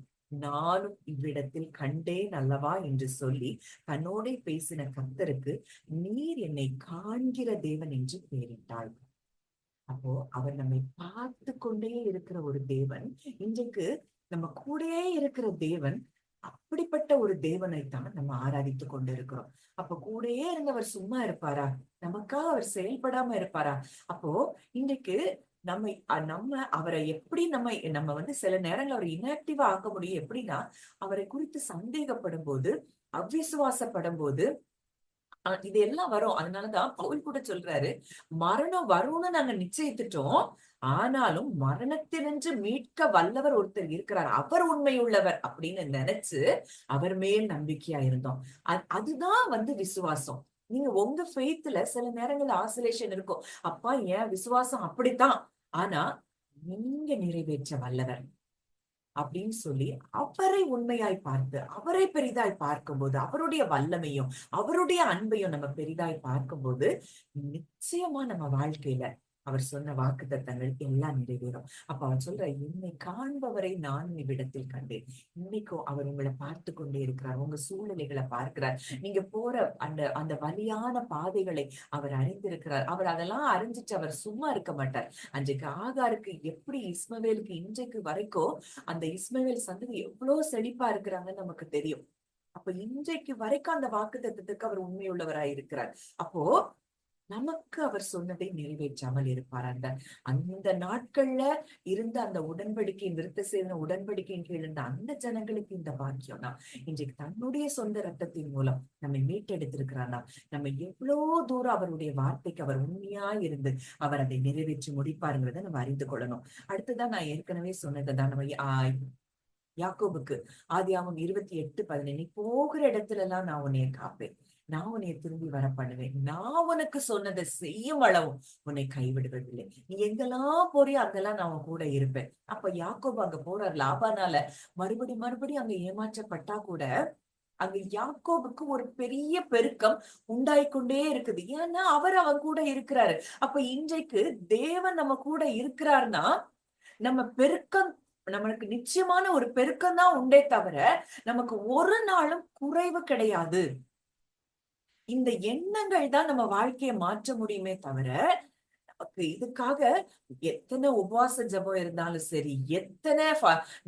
நானும் இவ்விடத்தில் கண்டேன் அல்லவா என்று சொல்லி தன்னோட பேசின கர்த்தருக்கு நீர் என்னை காண்கிற தேவன் என்று பெயரிட்டாள். அப்போ அவர் நம்மை பார்த்து கொண்டே இருக்கிற ஒரு தேவன், இன்றைக்கு நம்ம கூடயே இருக்கிற தேவன், அப்படிப்பட்ட ஒரு தேவனைத்தான் நம்ம ஆராதித்து கொண்டு இருக்கிறோம். அப்ப கூடயே இருந்தவர் சும்மா இருப்பாரா, நமக்காக அவர் செயல்படாம இருப்பாரா? அப்போ இன்றைக்கு நம்ம அவரை எப்படி நம்ம சில நேரங்கள் அவரை இன்ஆக்டிவா ஆக்க முடியும். எப்படின்னா, அவரை குறித்து சந்தேகப்படும் போது, அவ்விசுவாசப்படும் போது இது எல்லாம் வரும். அதனாலதான் பவுல் கூட சொல்றாரு, மரணம் வரும்னு நாங்க நிச்சயித்துட்டோம், ஆனாலும் மரணத்தினின்று மீட்க வல்லவர் ஒருத்தர் இருக்கிறார், அவர் உண்மையுள்ளவர் அப்படின்னு நினைச்சு அவர் மேல் நம்பிக்கையா இருந்தோம். அதுதான் விசுவாசம். நீங்க உங்க ஃபெய்த்ல சில நேரங்கள்ல ஆசோலேஷன் இருக்கும், அப்பா என் விசுவாசம் அப்படித்தான், ஆனா நீங்க நிறைவேற்ற வல்லவர் அப்படின்னு சொல்லி அவரை உண்மையாய் பார்த்து அவரை பெரிதாய் பார்க்கும்போது, அவருடைய வல்லமையும் அவருடைய அன்பையும் நம்ம பெரிதாய் பார்க்கும்போது, நிச்சயமா நம்ம வாழ்க்கையில அவர் சொன்ன வாக்குத்தத்தங்கள் எல்லாம் நிறைவேறும். அப்ப அவர் சொல்ற, என்னை காண்பவரை நான் இவ்விடத்தில் கண்டேன். இன்னைக்கும் அவர் உங்களை பார்த்து கொண்டே இருக்கிறார். உங்க சூழ்நிலைகளை பார்க்கிறார். நீங்க போற அந்த அந்த வலியான பாதைகளை அவர் அறிந்திருக்கிறார். அவர் அதெல்லாம் அறிஞ்சிட்டு அவர் சும்மா இருக்க மாட்டார். அன்றைக்கு ஆகாருக்கு எப்படி இஸ்மவேலுக்கு இன்றைக்கு வரைக்கும் அந்த இஸ்மவேல் சந்ததி எவ்வளவு செழிப்பா இருக்கிறாங்கன்னு நமக்கு தெரியும். அப்ப இன்றைக்கு வரைக்கும் அந்த வாக்குத்தத்தத்துக்கு அவர் உண்மையுள்ளவராய் இருக்கிறார். அப்போ நமக்கு அவர் சொன்னதை நிறைவேற்றாமல் இருப்பார். அந்த நாட்கள்ல இருந்த அந்த உடன்படிக்கை, நிறுத்த செய்த உடன்படிக்கையின் கீழ் இருந்த அந்த ஜனங்களுக்கு இந்த பாக்கியம்னா, இன்றைக்கு தன்னுடைய சொந்த ரத்தத்தின் மூலம் நம்மை மீட்டெடுத்திருக்கிறானா, நம்ம எவ்வளவு தூரம் அவருடைய வார்த்தைக்கு அவர் உண்மையா இருந்து அவர் அதை நிறைவேற்றி முடிப்பாருங்கிறத நம்ம அறிந்து கொள்ளணும். அடுத்ததான் நான் ஏற்கனவே சொன்னதுதான், நம்ம யாக்கோபுக்கு ஆதியாகமம் 28:15, நீ போகிற இடத்துல எல்லாம் நான் உன்னைய காப்பேன், நான் உன்னைய திரும்பி வர பண்ணுவேன், நான் உனக்கு சொன்னதை செய்யும் அளவும் உன்னை கைவிடுவதில்லை, நீ எங்கெல்லாம் போறியோ அங்கெல்லாம் நான் உன் கூட இருப்பேன். அப்ப யாக்கோபு அங்க போறார். லாபானால மறுபடியும் அங்க ஏமாற்றப்பட்டா கூட அங்க யாக்கோபுக்கு ஒரு பெரிய பெருக்கம் உண்டாயிக்கொண்டே இருக்குது. ஏன்னா அவர் அவன் கூட இருக்கிறாரு. அப்ப இன்றைக்கு தேவன் நம்ம கூட இருக்கிறார்னா நம்ம பெருக்கம், நம்மளுக்கு நிச்சயமான ஒரு பெருக்கம் தான் உண்டே தவிர நமக்கு ஒரு நாளும் குறைவு கிடையாது. இந்த எண்ணங்கள் தான் நம்ம வாழ்க்கையை மாற்ற முடியுமே தவிர, நமக்கு இதுக்காக எத்தனை உபவாச ஜெபம் இருந்தாலும் சரி, எத்தனை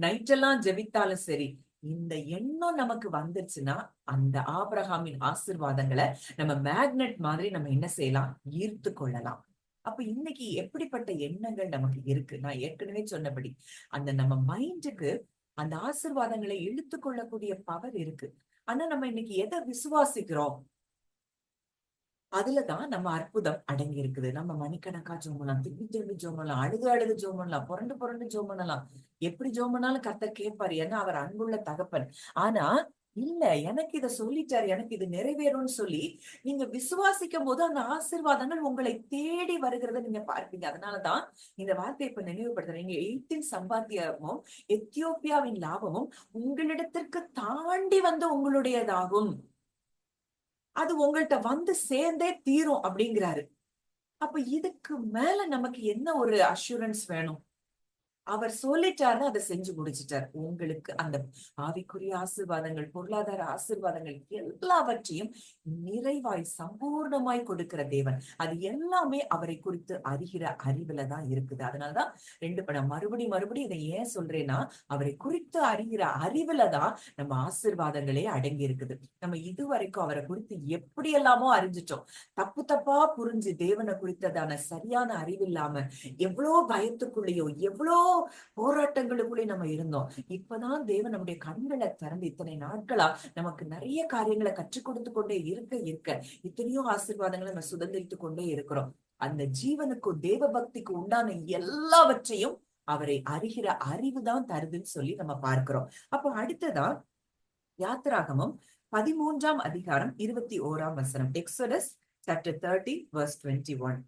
நைட் எல்லாம் ஜெபித்தாலும் சரி, இந்த எண்ணம் நமக்கு வந்துருச்சுன்னா அந்த ஆபிரகாமின் ஆசீர்வாதங்களை நம்ம மேக்னெட் மாதிரி நம்ம என்ன செய்யலாம், ஈர்த்து கொள்ளலாம். அப்ப இன்னைக்கு எப்படிப்பட்ட எண்ணங்கள் நமக்கு இருக்கு? நான் ஏற்கனவே சொன்னபடி அந்த நம்ம மைண்டுக்கு அந்த ஆசீர்வாதங்களை இழுத்து கொள்ளக்கூடிய பவர் இருக்கு. ஆனா நம்ம இன்னைக்கு எதை விசுவாசிக்கிறோம், அதுலதான் நம்ம அற்புதம் அடங்கி இருக்குது. நம்ம மணிக்கணக்கா ஜோம் பண்ணலாம், திரும்பி ஜோம் பண்ணலாம், அழுது ஜோம் பண்ணலாம், புரண்டு ஜோம் பண்ணலாம். எப்படி ஜோம் பண்ணாலும் கர்த்தர் கேட்பாரு, ஏன்னா அவர் அன்புள்ள தகப்பன். ஆனா இல்ல, எனக்கு இதை சொல்லிட்டாரு, எனக்கு இது நிறைவேறும்னு சொல்லி நீங்க விசுவாசிக்கும் போது அந்த ஆசீர்வாதங்கள் உங்களை தேடி வருகிறத நீங்க பார்ப்பீங்க. அதனாலதான் இந்த வார்த்தை இப்ப நினைவுபடுத்துறேன். நீங்க எகிப்தின் சம்பாத்தியமும் எத்தியோப்பியாவின் லாபமும் உங்களிடத்திற்கு தாண்டி வந்து உங்களுடையதாகும், அது உங்கள்கிட்ட வந்து சேர்ந்தே தீரும் அப்படிங்கிறாரு. அப்ப இதுக்கு மேல நமக்கு என்ன ஒரு அஷூரன்ஸ் வேணும்? அவர் சொல்லிட்டாரு, அதை செஞ்சு முடிச்சிட்டார். உங்களுக்கு அந்த ஆவிக்குரிய ஆசீர்வாதங்கள், பொருளாதார ஆசீர்வாதங்கள் எல்லாவற்றையும் நிறைவாய் சம்பூர்ணமாய் கொடுக்கிற தேவன். அது எல்லாமே அவரை குறித்து அறிகிற அறிவுல தான் இருக்குது. அதனாலதான் ரெண்டு படம் மறுபடியும் இதை ஏன் சொல்றேன்னா, அவரை குறித்து அறிகிற அறிவுல தான் நம்ம ஆசீர்வாதங்களே அடங்கி இருக்குது. நம்ம இதுவரைக்கும் அவரை குறித்து எப்படி எல்லாமோ அறிஞ்சிட்டோம். தப்பா புரிஞ்சு தேவனை குறித்ததான சரியான அறிவு இல்லாம எவ்வளோ பயத்துக்குள்ளேயோ எவ்வளோ போராட்டங்களுக்குள்ளே நம்ம இருந்தோம். இப்பதான் தேவன் நம்முடைய கண்களை திறந்து இத்தனை நாட்களா நமக்கு நிறைய காரியங்களை கற்றுக் கொடுத்து கொண்டே இருக்க இத்தனையோ ஆசீர்வாதங்களை நம்ம சுதந்திரித்துக் கொண்டே இருக்கிறோம். அந்த ஜீவனுக்கும் தேவ பக்திக்கு உண்டான எல்லாவற்றையும் அவரை அறிகிற அறிவு தான் தருதுன்னு சொல்லி நம்ம பார்க்கிறோம். அப்போ அடுத்ததான் யாத்திராகமம் 13ஆம் அதிகாரம் 21ஆம் வசனம். Exodus chapter 30 verse 21.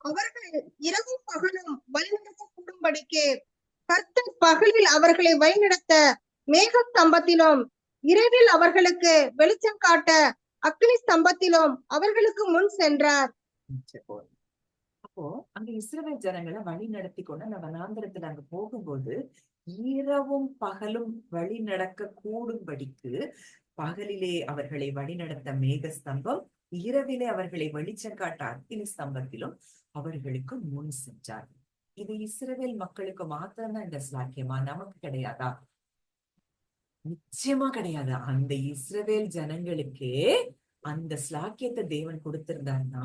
அவர்கள் இரவும் பகலும் வழிநடத்த கூடும்படிக்கு கர்த்தர் பகலில் அவர்களை வழிநடத்த மேக ஸ்தம்பத்திலும், இரவில் அவர்களுக்கு வெளிச்சம் காட்ட அக்னி ஸ்தம்பத்திலும் அவர்களுக்கு முன் சென்றார். அப்போ அங்க இஸ்ரவேல் ஜனங்களை வழி நடத்தி கொண்டு நம்ம வனாந்திரத்துல அங்க போகும்போது இரவும் பகலும் வழி நடக்க கூடும்படிக்கு பகலிலே அவர்களை வழிநடத்த மேகஸ்தம்பம், இரவிலே அவர்களை வெளிச்சம் காட்ட அக்கினி ஸ்தம்பத்திலும் அவர்களுக்கு முன் சென்றார். இது இஸ்ரவேல் மக்களுக்கு மாத்திரம்தான் இந்த ஸ்லாக்கியமா? நமக்கு கிடையாதா? நிச்சயமா கிடையாது. அந்த இஸ்ரவேல் ஜனங்களுக்கே அந்த ஸ்லாக்கியத்தை தேவன் கொடுத்திருந்தாருன்னா,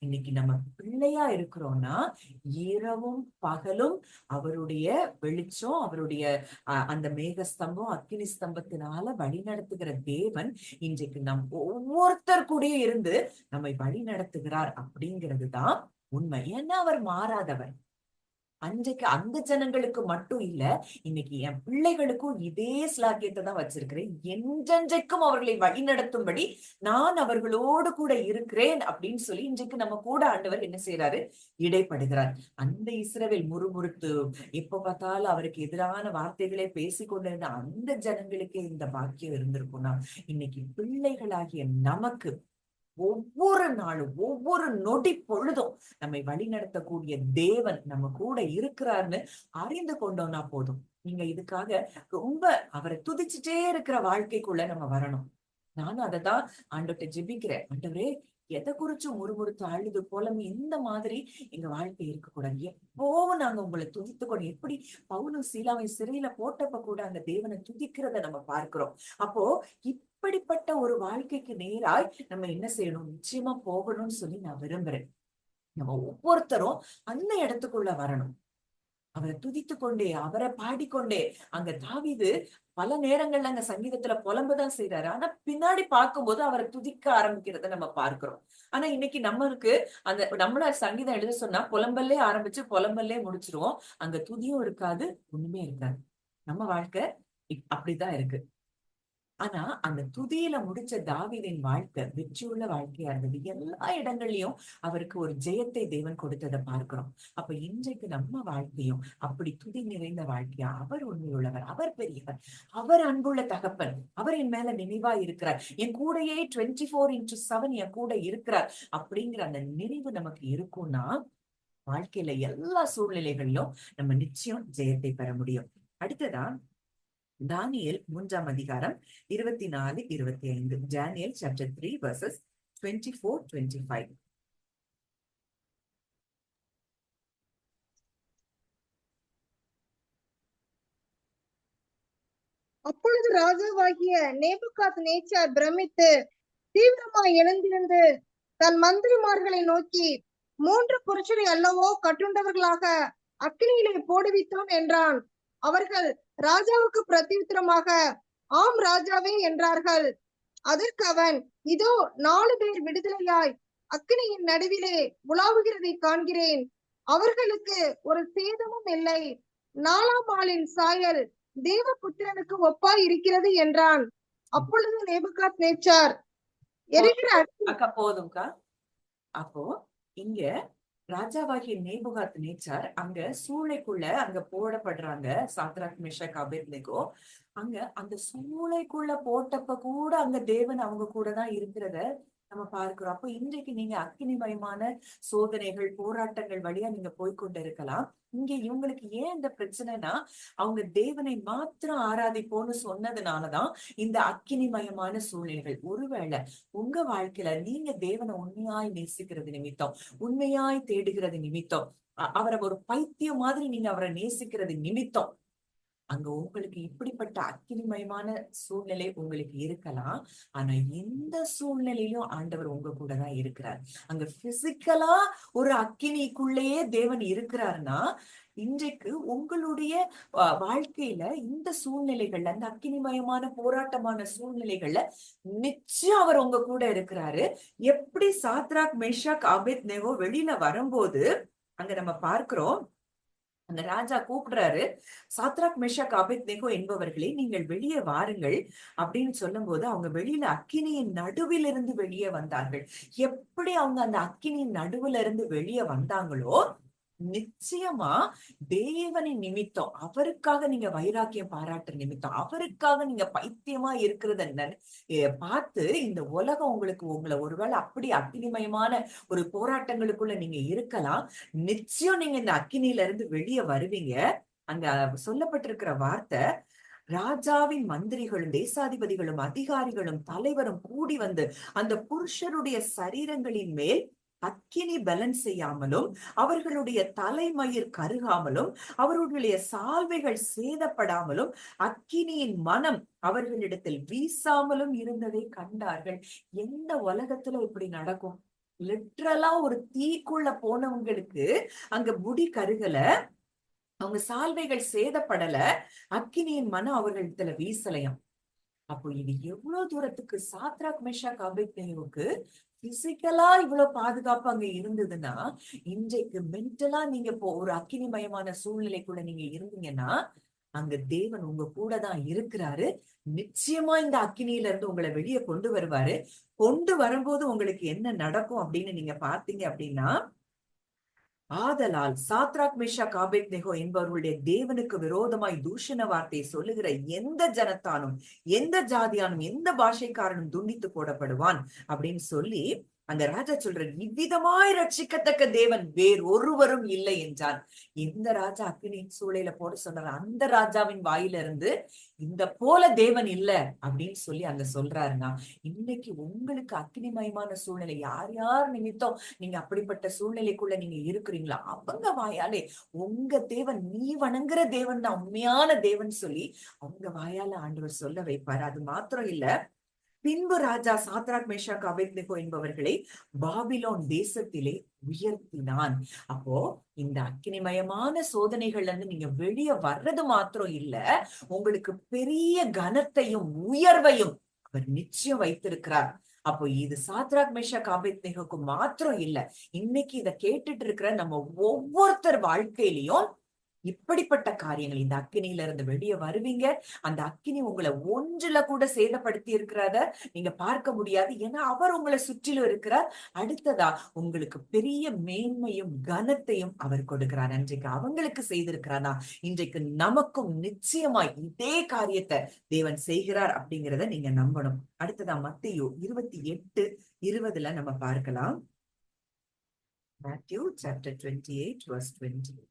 இன்னைக்கு நம்ம பிள்ளையா இருக்கிறோம்னா இரவும் பகலும் அவருடைய வெளிச்சம், அவருடைய அந்த மேகஸ்தம்பம் அக்கினி ஸ்தம்பத்தினால வழி நடத்துகிற தேவன் இன்றைக்கு நம் ஒவ்வொருத்தர் கூட இருந்து நம்மை வழி நடத்துகிறார் அப்படிங்கிறது தான் உண்மை. ஏன்னா அவர் மாறாதவர். அன்றைக்கு அந்த ஜனங்களுக்கு மட்டும் இல்ல, இன்னைக்கு என் பிள்ளைகளுக்கும் இதே ஸ்லாக்கியத்தை தான் வச்சிருக்கிறேன். என்றென்றைக்கும் அவர்களை வழி நடத்தும்படி நான் அவர்களோடு கூட இருக்கிறேன் அப்படின்னு சொல்லி இன்றைக்கு நம்ம கூட ஆண்டவர் என்ன செய்யறாரு, இடைப்படுகிறார். அந்த இஸ்ரவேல் முறுமுறுத்து எப்ப பார்த்தாலும் அவருக்கு எதிரான வார்த்தைகளே பேசிக்கொண்டிருந்த அந்த ஜனங்களுக்கே இந்த பாக்கியம் இருந்திருக்கும்னா, இன்னைக்கு பிள்ளைகளாகிய நமக்கு ஒவ்வொரு நாளும் ஒவ்வொரு நொடி பொழுதும் நம்மை வழி நடத்தக்கூடிய தேவன் நம்ம கூட இருக்கிறாருன்னு அறிந்து கொண்டோம்னா போதும். நீங்க இதுக்காக ரொம்ப அவரை துதிச்சுட்டே இருக்கிற வாழ்க்கைக்குள்ள நம்ம வரணும். நானும் அததான் ஆண்டவர்ட்ட ஜெபிக்கிறேன். ஆண்டவரே, எதை குறிச்சும் முறுமுறுத்து அழுது புலம்பி இந்த மாதிரி எங்க வாழ்க்கை இருக்கக்கூடாது. எப்பவும் நாங்க உங்களை துதித்துக்கணும். எப்படி பவுலும் சீலாவை சிறையில போட்டப்ப கூட அந்த தேவனை துதிக்கிறத நம்ம பார்க்கிறோம். அப்போ இப்படிப்பட்ட ஒரு வாழ்க்கைக்கு நேராய் நம்ம என்ன செய்யணும்? நிச்சயமா போகணும்னு சொல்லி நான் விரும்புறேன். நம்ம ஒவ்வொருத்தரும் அந்த இடத்துக்குள்ள வரணும். அவரை துதித்து கொண்டே, அவரை பாடிக்கொண்டே. அங்க தாவீது பல நேரங்கள்ல அங்க சங்கீதத்துல புலம்புதான் செய்யறாரு. ஆனா பின்னாடி பார்க்கும்போது அவரை துதிக்க ஆரம்பிக்கிறத நம்ம பார்க்கிறோம். ஆனா இன்னைக்கு நம்மளுக்கு அந்த நம்மள சங்கீதம் எழுத சொன்னா புலம்பல்லே ஆரம்பிச்சு புலம்பல்லே முடிச்சிருவோம். அங்க துதியும் இருக்காது, ஒண்ணுமே இருக்காது. நம்ம வாழ்க்கை அப்படிதான் இருக்கு. ஆனா அந்த துதியில முடிச்ச தாவீதின் வாழ்க்கை வெற்றியுள்ள வாழ்க்கையா இருந்தது. எல்லா இடங்கள்லயும் அவருக்கு ஒரு ஜெயத்தை தேவன் கொடுத்ததை பார்க்கிறோம். அப்ப இன்றைக்கு நம்ம வாழ்க்கையும் அப்படி துதி நிறைந்த வாழ்க்கையா, அவர் உண்மையுள்ளவர், அவர் பெரியவர், அவர் அன்புள்ள தகப்பன், அவர் என் மேல நினைவா இருக்கிறார், என் கூடயே 24x7 என் கூட இருக்கிறார் அப்படிங்கிற அந்த நினைவு நமக்கு இருக்கும்னா வாழ்க்கையில எல்லா சூழ்நிலைகளிலும் நம்ம நிச்சயம் ஜெயத்தை பெற முடியும். அடுத்ததா தானியேல் 3ஆம் அதிகாரம் 24-25. Daniel chapter 3 verses 24-25. அப்பொழுது ராஜாவாகிய நேபுகாத் நேச்சார் பிரமித்து தீவிரமாய் எழுந்திருந்து தன் மந்திரிமார்களை நோக்கி, 3 புருஷரை அல்லவோ கட்டுண்டவர்களாக அக்கினியிலே போடுவித்தோம் என்றான். அவர்கள் ராஜாவுக்கு பிரதியுத்தரமாக, ஆம் ராஜாவே என்றார்கள். அதற்கு அவன், இதோ 4 பேர் விடுதலையாய் அக்கினியின் நடுவிலே உலாவுகிறதை காண்கிறேன். அவர்களுக்கு ஒரு சேதமும் இல்லை. 4ஆம் ஆளின் சாயல் தேவபுத்திரனுக்கு ஒப்பாய் இருக்கிறது என்றான். அப்பொழுது நேபுகாத் நேச்சார் எரிகிற அக்கா போதும்க்கா. அப்போ இங்க ராஜாவாகிய நேபுகாத் நேச்சார் அங்க சூளைக்குள்ள அங்க போடப்படுறாங்க. சாத்ராக் மேஷாக் ஆபேத்நேகோ அங்க அந்த சூளைக்குள்ள போட்டப்ப கூட அங்க தேவன் அவங்க கூட தான் இருக்கிறத நம்ம பார்க்கிறோம். அப்போ இன்றைக்கு நீங்க அக்கினிமயமான சோதனைகள் போராட்டங்கள் வழியா நீங்க போய்கொண்டு இருக்கலாம். இங்க இவங்களுக்கு ஏன் இந்த பிரச்சனைனா, அவங்க தேவனை மாத்திரம் ஆராதிப்போன்னு சொன்னதுனாலதான் இந்த அக்கினிமயமான சூழ்நிலைகள். ஒருவேளை உங்க வாழ்க்கையில நீங்க தேவனை உண்மையாய் நேசிக்கிறது நிமித்தம், உண்மையாய் தேடுகிறது நிமித்தம், அவரை ஒரு பைத்தியம் மாதிரி நீங்க அவரை நேசிக்கிறது நிமித்தம் அங்க உங்களுக்கு இப்படிப்பட்ட அக்கினிமயமான சூழ்நிலை உங்களுக்கு இருக்கலாம். ஆனா எந்த சூழ்நிலையிலும் ஆண்டவர் உங்க கூட தான் இருக்கிறார். அங்க பிசிக்கலா ஒரு அக்கினிக்குள்ளேயே தேவன் இருக்கிறாருன்னா, இன்றைக்கு உங்களுடைய வாழ்க்கையில இந்த சூழ்நிலைகள்ல, அந்த அக்கினிமயமான போராட்டமான சூழ்நிலைகள்ல நிச்சயம் அவர் உங்க கூட இருக்கிறாரு. எப்படி சாத்ராக் மேஷாக் ஆபேத்நேகோ வெளியில வரும்போது அங்க நம்ம பார்க்கிறோம், அந்த ராஜா கூப்பிடுறாரு, சாத்ராக் மேஷாக் ஆபேத்நேகோ என்பவர்களே நீங்கள் வெளியே வாருங்கள் அப்படின்னு சொல்லும் போது அவங்க வெளியில அக்கினியின் நடுவிலிருந்து வெளியே வந்தார்கள். எப்படி அவங்க அந்த அக்கினியின் நடுவுல இருந்து வெளியே வந்தாங்களோ, நிச்சயமா தேவனின் நிமித்தம், அவருக்காக நீங்க வைராக்கியம் பாராட்டுற நிமித்தம், அவருக்காக நீங்க பைத்தியமா இருக்கிறத பார்த்து இந்த உலகம் உங்களுக்கு உங்களை ஒருவேளை அப்படி அக்கினிமயமான ஒரு போராட்டங்களுக்குள்ள நீங்க இருக்கலாம். நிச்சயம் நீங்க இந்த அக்கினியில இருந்து வெளியே வருவீங்க. அங்க சொல்லப்பட்டிருக்கிற வார்த்தை, ராஜாவின் மந்திரிகளும் தேசாதிபதிகளும் அதிகாரிகளும் தலைவரும் கூடி வந்து அந்த புருஷருடைய சரீரங்களின் மேல் அக்கினி பலன் செய்யாமலும் அவர்களுடைய தலைமயிர் கருகாமலும் அவர்களுடைய சால்வைகள் சேதப்படாமலும் அக்கினியின் மனம் அவர்களிடத்தில் வீசாமலும் இருந்ததை கண்டார்கள். எந்த உலகத்துல இப்படி நடக்கும்? லிட்ரலா ஒரு தீக்குள்ள போனவங்களுக்கு அங்க முடி கருகல, அவங்க சால்வைகள் சேதப்படல, அக்கினியின் மனம் அவர்களிடத்துல வீசலையாம். அப்போ இது எவ்வளவு தூரத்துக்கு சாத்ராக் மேஷாக் ஆபேத்நேகோவுக்கு பிசிக்கலா இவ்வளவு பாதுகாப்பு அங்க இருந்ததுன்னா, இன்றைக்கு மென்டலா நீங்க ஒரு அக்கினிமயமான சூழ்நிலைக்குள்ள நீங்க இருந்தீங்கன்னா, அங்க தேவன் உங்க கூட தான் இருக்கிறாரு. நிச்சயமா இந்த அக்கினியில இருந்து உங்களை வெளியே கொண்டு வருவாரு. கொண்டு வரும்போது உங்களுக்கு என்ன நடக்கும் அப்படின்னு நீங்க பாத்தீங்க அப்படின்னா, ஆதலால் சாத்ராக் மேஷாக் ஆபேத்நேகோ என்பவர்களுடைய தேவனுக்கு விரோதமாய் தூஷண வார்த்தை சொல்லுகிற எந்த ஜனத்தானும் எந்த ஜாதியானும் எந்த பாஷைக்காரனும் துண்டித்து போடப்படுவான் அப்படின்னு சொல்லி அந்த ராஜா சொல்றார், இவ்விதமாய் ரட்சிக்கத்தக்க தேவன் வேறொருவரும் இல்லை என்றான். எந்த ராஜா அக்கினியின் சூளையில போட சொன்னார், அந்த ராஜாவின் வாயிலிருந்து இந்த போல தேவன் இல்ல அப்படின்னு சொல்லி அங்க சொல்றாருன்னா, இன்னைக்கு உங்களுக்கு அக்கினிமயமான சூழ்நிலை யார் யார் நிமித்தம் நீங்க அப்படிப்பட்ட சூழ்நிலைக்குள்ள நீங்க இருக்கிறீங்களா, அவங்க வாயாலே உங்க தேவன், நீ வணங்குற தேவன் தான் உண்மையான தேவன் சொல்லி அவங்க வாயால ஆண்டவர் சொல்ல வைப்பாரு. அது மாத்திரம் இல்ல, பின்பு ராஜா சாத்ராக் மேஷாக் அபேத்நேகோ என்பவர்களை பாபிலோன் தேசத்திலே உயர்த்தினான். அப்போ இந்த அக்கினிமயமான சோதனைகள்ல இருந்து நீங்க வெளியே வர்றது மாத்திரம் இல்ல, உங்களுக்கு பெரிய கனத்தையும் உயர்வையும் அவர் நிச்சயம் வைத்திருக்கிறார். அப்போ இது சாத்ராக் மேஷாக் அபேத்நேகோக்கு மாத்திரம் இல்ல, இன்னைக்கு இதை கேட்டுட்டு இருக்கிற நம்ம ஒவ்வொருத்தர் வாழ்க்கையிலையும் இப்படிப்பட்ட காரியங்கள், இந்த அக்கினியில இருந்து வெளியே வருவீங்க. அந்த அக்கினி உங்களை ஒன்றுல கூட சேதப்படுத்தி இருக்கிறத நீங்க பார்க்க முடியாது, ஏன்னா அவர் உங்களை சுற்றிலும் இருக்கிறார். அடுத்ததா உங்களுக்கு பெரிய மேன்மையும் கனத்தையும் அவர் கொடுக்கிறார். அன்றைக்கு அவங்களுக்கு செய்திருக்கிறாரா, இன்றைக்கு நமக்கும் நிச்சயமாய் இதே காரியத்தை தேவன் செய்கிறார் அப்படிங்கிறத நீங்க நம்பணும். அடுத்ததா மத்தேயு 28:20 நம்ம பார்க்கலாம். Matthew chapter 28 verse 20.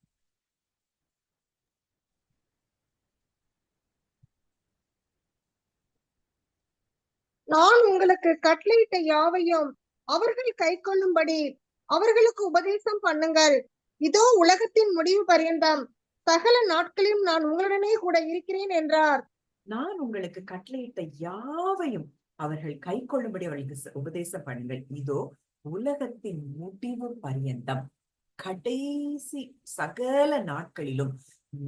நான் உங்களுக்கு கட்டளையிட்ட யாவையும் அவர்கள் கைக்கொள்ளும்படி அவர்களுக்கு உபதேசம் பண்ணுங்கள். இதோ உலகத்தின் முடிவு பரியந்தம் சகல நாட்களையும் நான் உங்களுடனே கூட இருக்கிறேன் என்றார். நான் உங்களுக்கு கட்டளையிட்ட யாவையும் அவர்கள் கைக்கொள்ளும்படி அவர்களுக்கு உபதேசம் பண்ணுங்கள். இதோ உலகத்தின் முடிவு பரியந்தம், கடைசி சகல நாட்களிலும்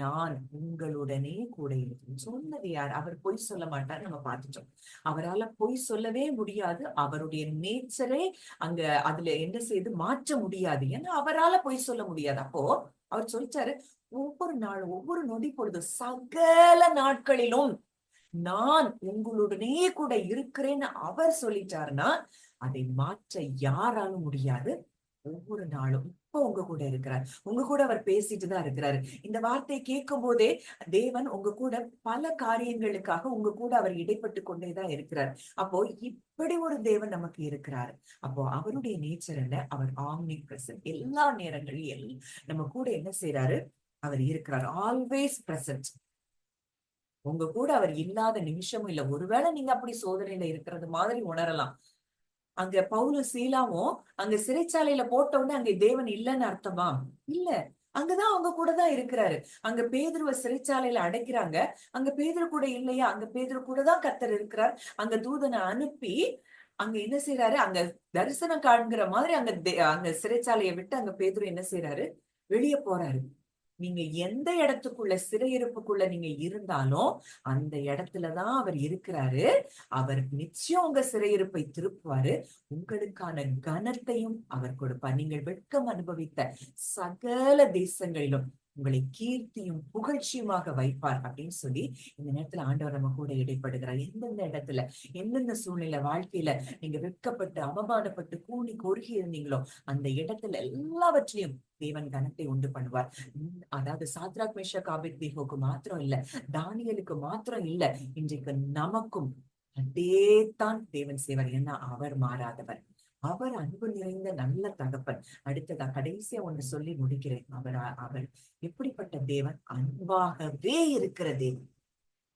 நான் உங்களுடனே கூட இருக்கிறேன். சொன்னது யார்? அவர் பொய் சொல்ல மாட்டார், நம்ம பார்த்துட்டோம். அவரால பொய் சொல்லவே முடியாது. அவருடைய நேச்சரே அங்க அதுல என்ன செய்து மாற்ற முடியாது, ஏன்னா அவரால பொய் சொல்ல முடியாது. அப்போ அவர் சொல்லிட்டாரு, ஒவ்வொரு நாளும் ஒவ்வொரு நொடி பொழுது சகல நாட்களிலும் நான் உங்களுடனே கூட இருக்கிறேன்னு அவர் சொல்லிட்டாருன்னா அதை மாற்ற யாராலும் முடியாது. ஒவ்வொரு நாளும் இப்ப உங்க கூட இருக்கிறார், உங்க கூட அவர் பேசிட்டு தான் இருக்கிறாரு. இந்த வார்த்தையை கேட்கும் போதே தேவன் உங்க கூட பல காரியங்களுக்காக உங்க கூட அவர் இடைப்பட்டு கொண்டேதான் இருக்கிறார். அப்போ இப்படி ஒரு தேவன் நமக்கு இருக்கிறாரு. அப்போ அவருடைய நேச்சர் என்ன? அவர் ஆம்னி பிரசன்ட், எல்லா நேரங்களிலும் நம்ம கூட என்ன செய்யறாரு? அவர் இருக்கிறார், ஆல்வேஸ் பிரசன்ட். உங்க கூட அவர் இல்லாத நிமிஷமும் இல்ல. ஒருவேளை நீங்க அப்படி சோதனையில இருக்கிறது மாதிரி உணரலாம். அங்க பவுலும் சீலாவும் அங்க சிறைச்சாலையில போட்ட உடனே அங்க தேவன் இல்லைன்னு அர்த்தமா? இல்ல, அங்கதான் அவங்க கூட தான் இருக்கிறாரு. அங்க பேதுருவ சிறைச்சாலையில அடைக்கிறாங்க, அங்க பேதுரு கூட இல்லையா? அங்க பேதுரு கூட தான் கர்த்தர் இருக்கிறார். அங்க தூதனை அனுப்பி அங்க என்ன செய்யறாரு? அங்க தரிசனம் காண்கிற மாதிரி அங்க சிறைச்சாலையை விட்டு அங்க பேதுரு என்ன செய்யறாரு? வெளியே போறாரு. நீங்க எந்த இடத்துக்குள்ள சிறையிருப்புக்குள்ள நீங்க இருந்தாலும் அந்த இடத்துலதான் அவர் இருக்கிறாரு. அவர் நிச்சயம் உங்க சிறையிருப்பை திருப்புவாரு. உங்களுக்கான கனத்தையும் அவர் கொடுப்பார். நீங்கள் வெட்கம் அனுபவித்த சகல தேசங்களிலும் உங்களை கீர்த்தியும் புகழ்ச்சியுமாக வைப்பார் அப்படின்னு சொல்லி இந்த நேரத்துல ஆண்டவர் நம்ம கூட இடைப்படுகிறார். எந்தெந்த இடத்துல, எந்தெந்த சூழ்நிலை வாழ்க்கையில நீங்க வெட்கப்பட்டு அவமானப்பட்டு கூணி கொறுகி இருந்தீங்களோ அந்த இடத்துல எல்லாவற்றையும் தேவன் கனத்தை உண்டு பண்ணுவார். அதாவது சாத்ராக் மேஷாக் ஆபேத்நேகோக்கு மாத்திரம் இல்ல, தானியேலுக்கு மாத்திரம் இல்ல, இன்றைக்கு நமக்கும் அதேதான் தேவன் செய்வார். ஏன்னா அவர் மாறாதவர், அவர் அன்பு நிறைந்த நல்ல தகப்பன். அடுத்ததா கடைசியா ஒண்ணு சொல்லி முடிக்கிறேன். அவர் எப்படிப்பட்ட தேவன்? அன்பாகவே இருக்கிற தேவன்.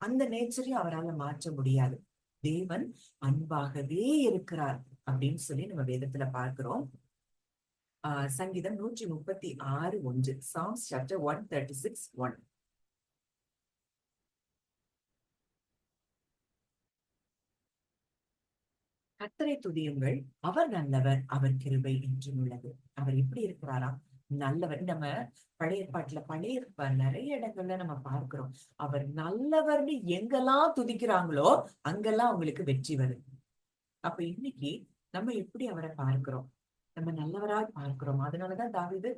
அந்த நேச்சரையும் அவரால் மாற்ற முடியாது. தேவன் அன்பாகவே இருக்கிறார் அப்படின்னு சொல்லி நம்ம வேதத்துல பார்க்கிறோம். சங்கீதம் 136:1, Psalms chapter 136:1. கர்த்தரை துதியுங்கள், அவர் நல்லவர், அவர் கிருபை என்றும் உள்ளது. அவர் எப்படி இருக்கிறாரா? நல்லவர். நம்ம பழைய ஏற்பாட்டுல நிறைய இடங்கள்ல நம்ம பார்க்கிறோம், அவர் நல்லவர்னு எங்கெல்லாம் துதிக்கிறாங்களோ அங்கெல்லாம் அவங்களுக்கு வெற்றி வருது. அப்ப இன்னைக்கு நம்ம எப்படி அவரை பார்க்கிறோம்? நம்ம நல்லவராய் பார்க்கிறோம். அதனாலதான் தாவீது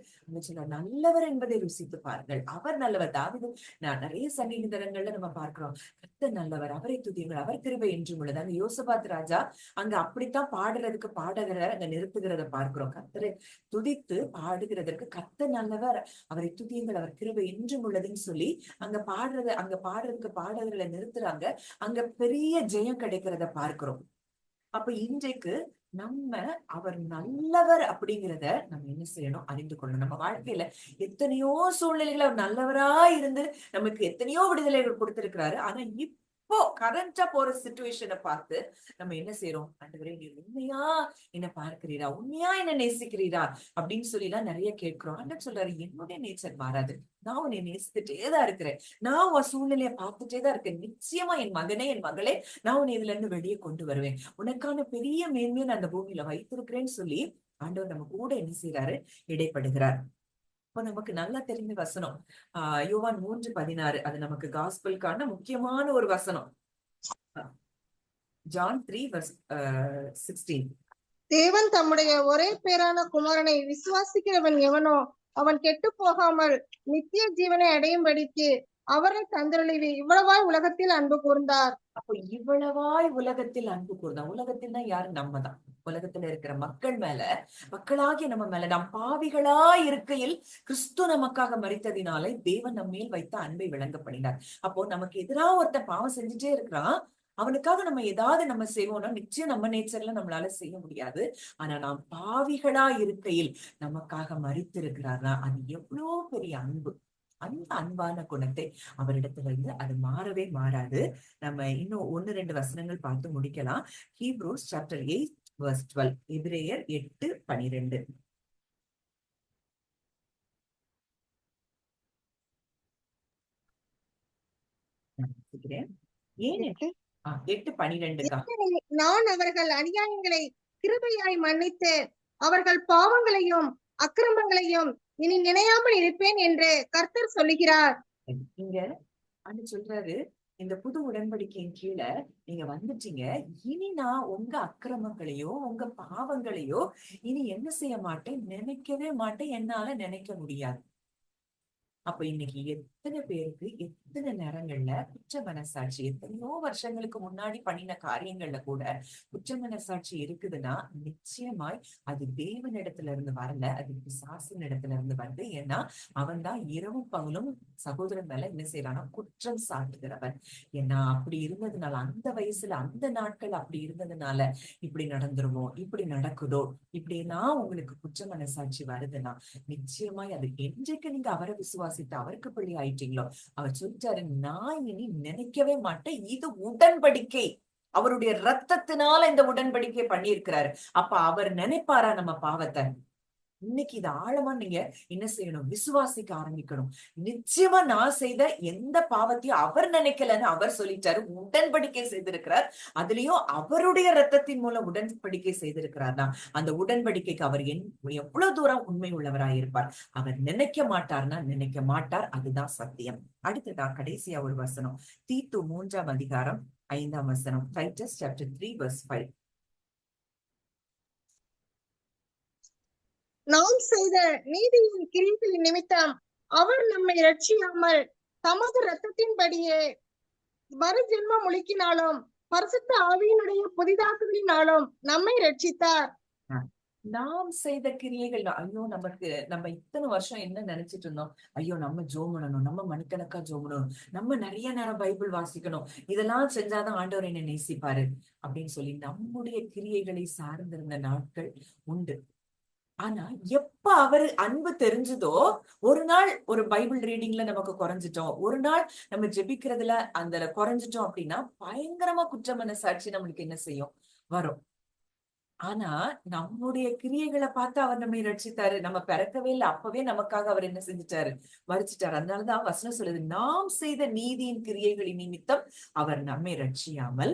சொல்ல நல்லவர் என்பதை ருசித்து பாருங்கள், அவர் நல்லவர். தாவீது நான் நிறைய சங்கீதங்கள்ல நம்ம பார்க்கிறோம், கர்த்தர் நல்லவர், அவரை துதியுங்கள், அவர் கிருபை என்றும் உள்ளது. அங்க யோசபாத் ராஜா அங்க அப்படித்தான் பாடுறதுக்கு பாடகரை அங்க நிறுத்துகிறத பார்க்கிறோம். கர்த்தரை துதித்து பாடுகிறதற்கு கர்த்தர் நல்லவர், அவரை துதியுங்கள், அவர் கிருபை என்றும் உள்ளதுன்னு சொல்லி அங்க பாடுறதுக்கு பாடகர்களை நிறுத்துறாங்க. அங்க பெரிய ஜெயம் கிடைக்கிறத பார்க்கிறோம். அப்ப இன்றைக்கு நம்ம அவர் நல்லவர் அப்படிங்கிறத நம்ம என்ன செய்யணும், அறிந்து கொள்ளணும். நம்ம வாழ்க்கையில எத்தனையோ சூழ்நிலைகள் அவர் நல்லவரா இருந்து நமக்கு எத்தனையோ விடுதலைகள் கொடுத்திருக்கிறாரு. ஆனா இப்போ கரண்டா போற சிச்சுவேஷனை பார்த்து நம்ம என்ன செய்யறோம், ஆண்டவரே நீர் உண்மையா என்ன பார்க்கிறீரா, உண்மையா என்ன நேசிக்கிறீரா அப்படின்னு சொல்லி எல்லாம் நிறைய கேட்கிறோம். ஆண்டவர் சொல்றாரு, என்னுடைய நேச்சர் மாறாது, நான் உன்னை நேசித்துட்டேதான் இருக்கிறேன், நான் உன் சூழ்நிலையை பார்த்துட்டே தான் இருக்கேன். நிச்சயமா என் மகனே என் மகளே, நான் உன்னை இதுல இருந்து வெளியே கொண்டு வருவேன், உனக்கான பெரிய மேன்மையை நான் அந்த பூமியில வைத்திருக்கிறேன்னு சொல்லி ஆண்டவர் நம்ம கூட என்ன செய்யறாரு, இடைப்படுகிறார். இப்ப நமக்கு நல்லா தெரிஞ்ச வசனம் யோவான் 3:16, அது நமக்கு காஸ்பலுக்கான முக்கியமான ஒரு வசனம். ஜான் 3:16. தேவன் தம்முடைய ஒரே பேரான குமாரனை விசுவாசிக்கிறவன் எவனோ அவன் கெட்டு போகாமல் நித்திய ஜீவனை அடையும்படிக்கு அவரை தந்தருளி இவ்வளவாய் உலகத்தில் அன்பு கூர்ந்தார். அப்போ இவ்வளவாய் உலகத்தில் அன்பு கூர்ந்தார். உலகத்தில்னா யாரு, நம்ம தான். உலகத்துல இருக்கிற மக்கள் மேல, மக்களாகிய நம்ம மேல, நாம் பாவிகளா இருக்கையில் கிறிஸ்து நமக்காக மரித்ததினாலே தேவன் நம்ம மேல் வைத்த அன்பை விளங்க பண்ணினார். அப்போ நமக்கு எதிராக ஒருத்தன் பாவம் செஞ்சுட்டே இருக்கிறான், அவனுக்காக நம்ம ஏதாவது நம்ம செய்வோம்னா நிச்சயம் நம்ம நேச்சர்ல நம்மளால செய்ய முடியாது. ஆனா நாம் பாவிகளா இருக்கையில் நமக்காக மரித்திருக்கிறார்னா அது எவ்வளவு பெரிய அன்பு. அந்த அன்பான குணத்தை அவரிடத்துல இருந்து அது மாறவே மாறாது. நம்ம இன்னும் 1-2 வசனங்கள் பார்த்து முடிக்கலாம். ஹீப்ரூஸ் சாப்டர் 8:12, எபிரேயர் 8:12. ஏன் 8:12? நான் அவர்கள் அநியாயங்களை கிருபையாய் மன்னித்து அவர்கள் பாவங்களையும் அக்கிரமங்களையும் இனி நினையாமல் இருப்பேன் என்று கர்த்தர் சொல்லுகிறார். இங்க சொல்றாரு, இந்த புது உடன்படிக்கையின் கீழே நீங்க வந்துட்டீங்க, இனி நான் உங்க அக்கிரமங்களையோ உங்க பாவங்களையோ இனி என்ன செய்ய மாட்டேன், நினைக்கவே மாட்டேன், என்னால நினைக்க முடியாது. அப்ப இன்னைக்கு எத்தனை பேருக்கு எத்தனை நேரங்கள்ல குற்ற மனசாட்சி, எத்தனையோ வருஷங்களுக்கு முன்னாடி பண்ணின காரியங்கள்ல கூட குற்ற மனசாட்சி இருக்குதுன்னா நிச்சயமாய் அது தேவனிடத்துல இருந்து வரல, அது பிசாசின் இடத்துல இருந்து வருது. ஏன்னா அவன் தான் இரவும் பகலும் சகோதரன் மேல என்ன செய்யறானா, குற்றம் சாட்டுகிறவன். ஏன்னா அப்படி இருந்ததுனால, அந்த வயசுல அந்த நாட்கள் அப்படி இருந்ததுனால இப்படி நடந்துருமோ, இப்படி நடக்குதோ, இப்படின்னா உங்களுக்கு குற்ற மனசாட்சி வருதுன்னா நிச்சயமாய் அது என்றைக்கு நீங்க அவரை விசுவாசித்து அவருக்கு பள்ளி ஆயிட்டீங்களோ, அவர் சொல்லிட்டாரு, நான் இனி நினைக்கவே மாட்டேன், இது உடன்படிக்கை, அவருடைய ரத்தத்தினால இந்த உடன்படிக்கை பண்ணியிருக்கிறாரு. அப்ப அவர் நினைப்பாரா நம்ம பாவத்தை? இன்னைக்கு இது ஆழமா நீங்க என்ன செய்யணும், விசுவாசிக்க ஆரம்பிக்கணும். நிச்சயமா நான் செய்த எந்த பாவத்தையும் அவர் நினைக்கலன்னு அவர் சொல்லிட்டாரு, உடன்படிக்கை செய்திருக்கிறார். அதுலயும் அவருடைய ரத்தத்தின் மூலம் உடன்படிக்கை செய்திருக்கிறார்னா அந்த உடன்படிக்கைக்கு அவர் எவ்வளவு தூரம் உண்மை உள்ளவராயிருப்பார். அவர் நினைக்க மாட்டார்னா நினைக்க மாட்டார், அதுதான் சத்தியம். அடுத்ததா கடைசியா ஒரு வசனம், தீத்து 3:5 டைட்டஸ் சாப்டர் 3:5. நாம் செய்த நீதியின் கிரியைகளின் நிமித்தம் அவர் நம்மை ரட்சியாமல் தமது ரத்தத்தின்படியே மறுஜென்மம் முழுக்கினாலும் பரிசுத்த ஆவியினுடைய புதிதாக்குதலினாலும் நம்மை ரட்சித்தார். நாம் செய்த கிரியைகள், ஐயோ நம்ம இத்தனை வருஷம் என்ன நினைச்சிட்டு இருந்தோம், ஐயோ நம்ம ஜெபம் பண்ணணும், நம்ம மணிக்கணக்கா ஜெபம் பண்ணணும், நம்ம நிறைய நேரம் பைபிள் வாசிக்கணும், இதெல்லாம் செஞ்சாதான் ஆண்டவர் என்னை நேசிப்பாரு அப்படின்னு சொல்லி நம்முடைய கிரியைகளை சார்ந்திருந்த நாட்கள் உண்டு. ஆனா எப்ப அவரு அன்பு தெரிஞ்சதோ, ஒரு நாள் ஒரு பைபிள் ரீடிங்ல நமக்கு குறைஞ்சிட்டோம், ஒரு நாள் நம்ம ஜெபிக்கிறதுல அந்த குறைஞ்சிட்டோம் அப்படின்னா பயங்கரமா குற்ற மனசாட்சி நம்மளுக்கு என்ன செய்யும், வரும். ஆனா நம்முடைய கிரியைகளை பார்த்து அவர் நம்மை ரட்சித்தாரு. நம்ம பிறக்கவே இல்லை, அப்பவே நமக்காக அவர் என்ன செஞ்சுட்டாரு, மறிச்சிட்டாரு. அதனாலதான் வசனம் சொல்லுது, நாம் செய்த நீதியின் கிரியைகளின் நிமித்தம் அவர் நம்மை ரட்சியாமல்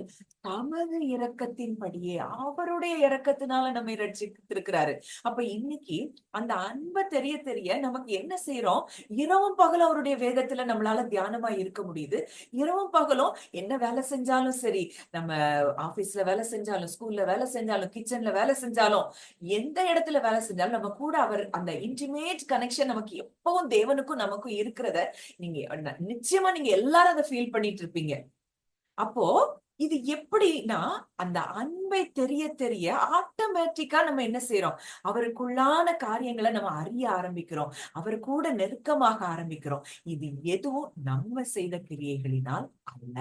தமது இரக்கத்தின்படியே, அவருடைய இரக்கத்தினால நம்மை ரட்சித்திருக்கிறாரு. அப்ப இன்னைக்கு அந்த அன்பை தெரிய தெரிய நமக்கு என்ன செய்யறோம், இரவும் பகலும் அவருடைய வேதத்துல நம்மளால தியானமா இருக்க முடியுது. இரவும் பகலும் என்ன வேலை செஞ்சாலும் சரி, நம்ம ஆபீஸ்ல வேலை செஞ்சாலும், ஸ்கூல்ல வேலை செஞ்சாலும், கிச்சன் கிச்சன்ல வேலை செஞ்சாலும், எந்த இடத்துல வேலை செஞ்சாலும் நம்ம கூட அவர் அந்த இன்டிமேட் கனெக்ஷன் நமக்கு எப்பவும் தேவனுக்கும் நமக்கும் இருக்கிறத நீங்க நிச்சயமா நீங்க எல்லாரும் அதை ஃபீல் பண்ணிட்டு இருப்பீங்க. அப்போ இது எப்படின்னா, அந்த அன்பை தெரிய தெரிய ஆட்டோமேட்டிக்கா நம்ம என்ன செய்றோம், அவருக்குள்ளான காரியங்களை நம்ம அறிய ஆரம்பிக்கிறோம். அவர் கூட நெருக்கமாக ஆரம்பிக்கிறோம். இது எதுவும் நம்ம செய்த கிரியைகளினால் அல்ல.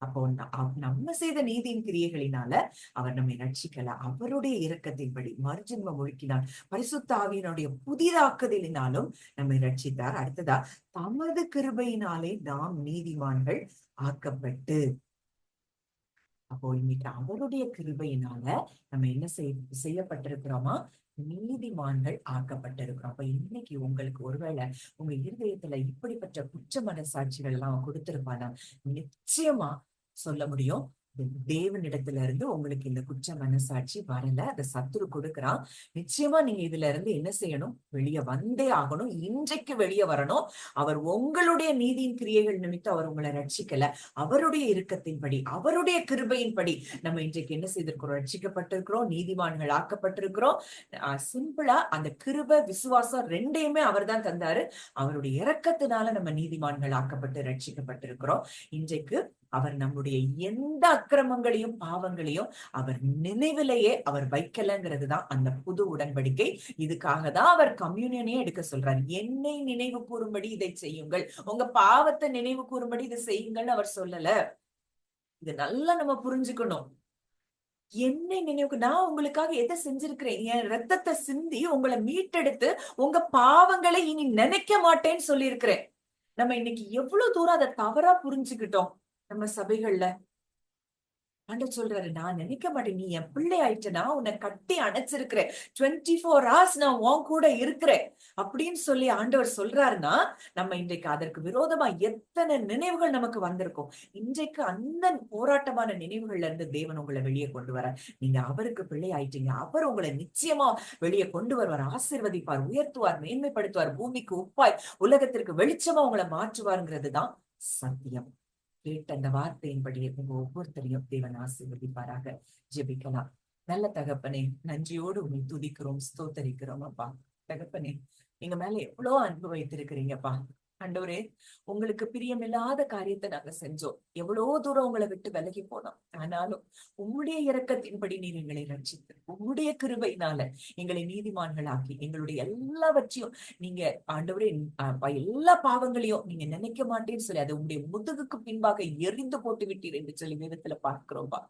அப்போ நம்ம செய்த நீதியின் கிரியைகளினால அவர் நம்மை ரட்சிக்கல. அவருடைய இரக்கத்தின்படி மறுஜென்மம் ஒழுக்கினார், பரிசுத்த ஆவியினுடைய புதிதாக்குதலினாலும் நம்மை ரட்சித்தார். அடுத்ததா, தமது கிருபையினாலே நாம் நீதிமான்கள் ஆக்கப்பட்டு. அப்போ இன்னைக்கு அவருடைய கிருபையினால நம்ம என்ன செய்யப்பட்டிருக்கிறோமா, நீதிமான்கள் ஆக்கப்பட்டிருக்கிறோம். அப்ப இன்னைக்கு உங்களுக்கு ஒருவேளை உங்க இருதயத்துல இப்படிப்பட்ட குற்ற மனசாட்சிகள் எல்லாம் கொடுத்திருப்பானா, நிச்சயமா சொல்ல முடியும், தேவனிடத்துல இருந்து உங்களுக்கு இந்த குற்ற மனசாட்சி வரல. அதை சத்துரு கொடுக்கிறான். நிச்சயமா நீங்க இதுல இருந்து என்ன செய்யணும், வெளியே வந்தே ஆகணும். இன்றைக்கு வெளியே வரணும். அவர் உங்களுடைய நீதியின் கிரியைகள் நிமித்தம் அவர் உங்களை ரட்சிக்கல. அவருடைய இரக்கத்தின்படி, அவருடைய கிருபையின்படி நம்ம இன்றைக்கு என்ன செய்திருக்கிறோம், ரட்சிக்கப்பட்டிருக்கிறோம், நீதிமான்கள் ஆக்கப்பட்டிருக்கிறோம். சிம்பிளா அந்த கிருபை விசுவாசம் ரெண்டையுமே அவர் தான் தந்தாரு. அவருடைய இரக்கத்தினால நம்ம நீதிமான்கள் ஆக்கப்பட்டு ரட்சிக்கப்பட்டிருக்கிறோம். இன்றைக்கு அவர் நம்முடைய எந்த அக்கிரமங்களையும் பாவங்களையும் அவர் நினைவிலேயே அவர் வைக்கலங்கிறது தான் அந்த புது உடன்படிக்கை. இதுக்காக தான் அவர் கம்யூனியனே எடுக்க சொல்றாரு. என்னை நினைவு கூறும்படி இதை செய்யுங்கள், உங்க பாவத்தை நினைவு கூறும்படி இதை செய்யுங்கள்னு அவர் சொல்லல. இது நல்லா நம்ம புரிஞ்சுக்கணும். என்னை நினைவுக்கு, நான் உங்களுக்காக எதை செஞ்சிருக்கிறேன், என் ரத்தத்தை சிந்தி உங்களை மீட்டெடுத்து உங்க பாவங்களை இனி நினைக்க மாட்டேன்னு சொல்லியிருக்கிறேன். நம்ம இன்னைக்கு எவ்வளவு தூரம் அதை தவறா புரிஞ்சுக்கிட்டோம் நம்ம சபைகள்ல. ஆண்டவர் சொல்றாரு, நான் நினைக்க மாட்டேன், நீ என் பிள்ளை ஆயிட்டனா, உன்னை கட்டி அணைச்சிருக்கிறேன், 24 hours நான் உன் கூட இருக்கிறேன் அப்படின்னு சொல்லி ஆண்டவர் சொல்றாருன்னா, நம்ம இன்றைக்கு அதற்கு விரோதமா எத்தனை நினைவுகள் நமக்கு வந்திருக்கும். இன்றைக்கு அந்த போராட்டமான நினைவுகள்ல இருந்து தேவன் உங்களை வெளியே கொண்டு வர, நீங்க அவருக்கு பிள்ளை ஆயிட்டீங்க. அவர் உங்களை நிச்சயமா வெளியே கொண்டு வருவார், ஆசீர்வதிப்பார், உயர்த்துவார், மேன்மைப்படுத்துவார், பூமிக்கு உப்பாய் உலகத்திற்கு வெளிச்சமா உங்களை மாற்றுவாருங்கிறது தான் சத்தியம். கேட்ட அந்த வார்த்தையின்படியே உங்க ஒவ்வொருத்தரையும் தேவன் ஆசீர்வதிப்பாராக. ஜெபிக்கலாம். நல்ல தகப்பனே, நன்றியோடு உங்களை துதிக்கிறோம், ஸ்தோத்தரிக்கிறோம் அப்பா. தகப்பனே, எங்க மேல எவ்வளவு அன்பு வைத்திருக்கிறீங்கப்பா. ஆண்டவரே, உங்களுக்கு பிரியமில்லாத காரியத்தை நாங்க செஞ்சோம், எவ்வளவு தூரம் உங்களை விட்டு விலகி போனோம். ஆனாலும் உம்முடைய இரக்கத்தின்படி நீர் எங்களை ரட்சித்து, உம்முடைய கிருபையினால எங்களை நீதிமான்களாக்கி, எங்களுடைய எல்லாவற்றையும் நீங்க ஆண்டவரே, எல்லா பாவங்களையும் நீங்க நினைக்க மாட்டேன்னு சொல்லி அதை உங்களுடைய முதுகுக்கு பின்பாக எரிந்து போட்டு விட்டீர் என்று சொல்லி வேதத்துல பார்க்கிறோம்பா.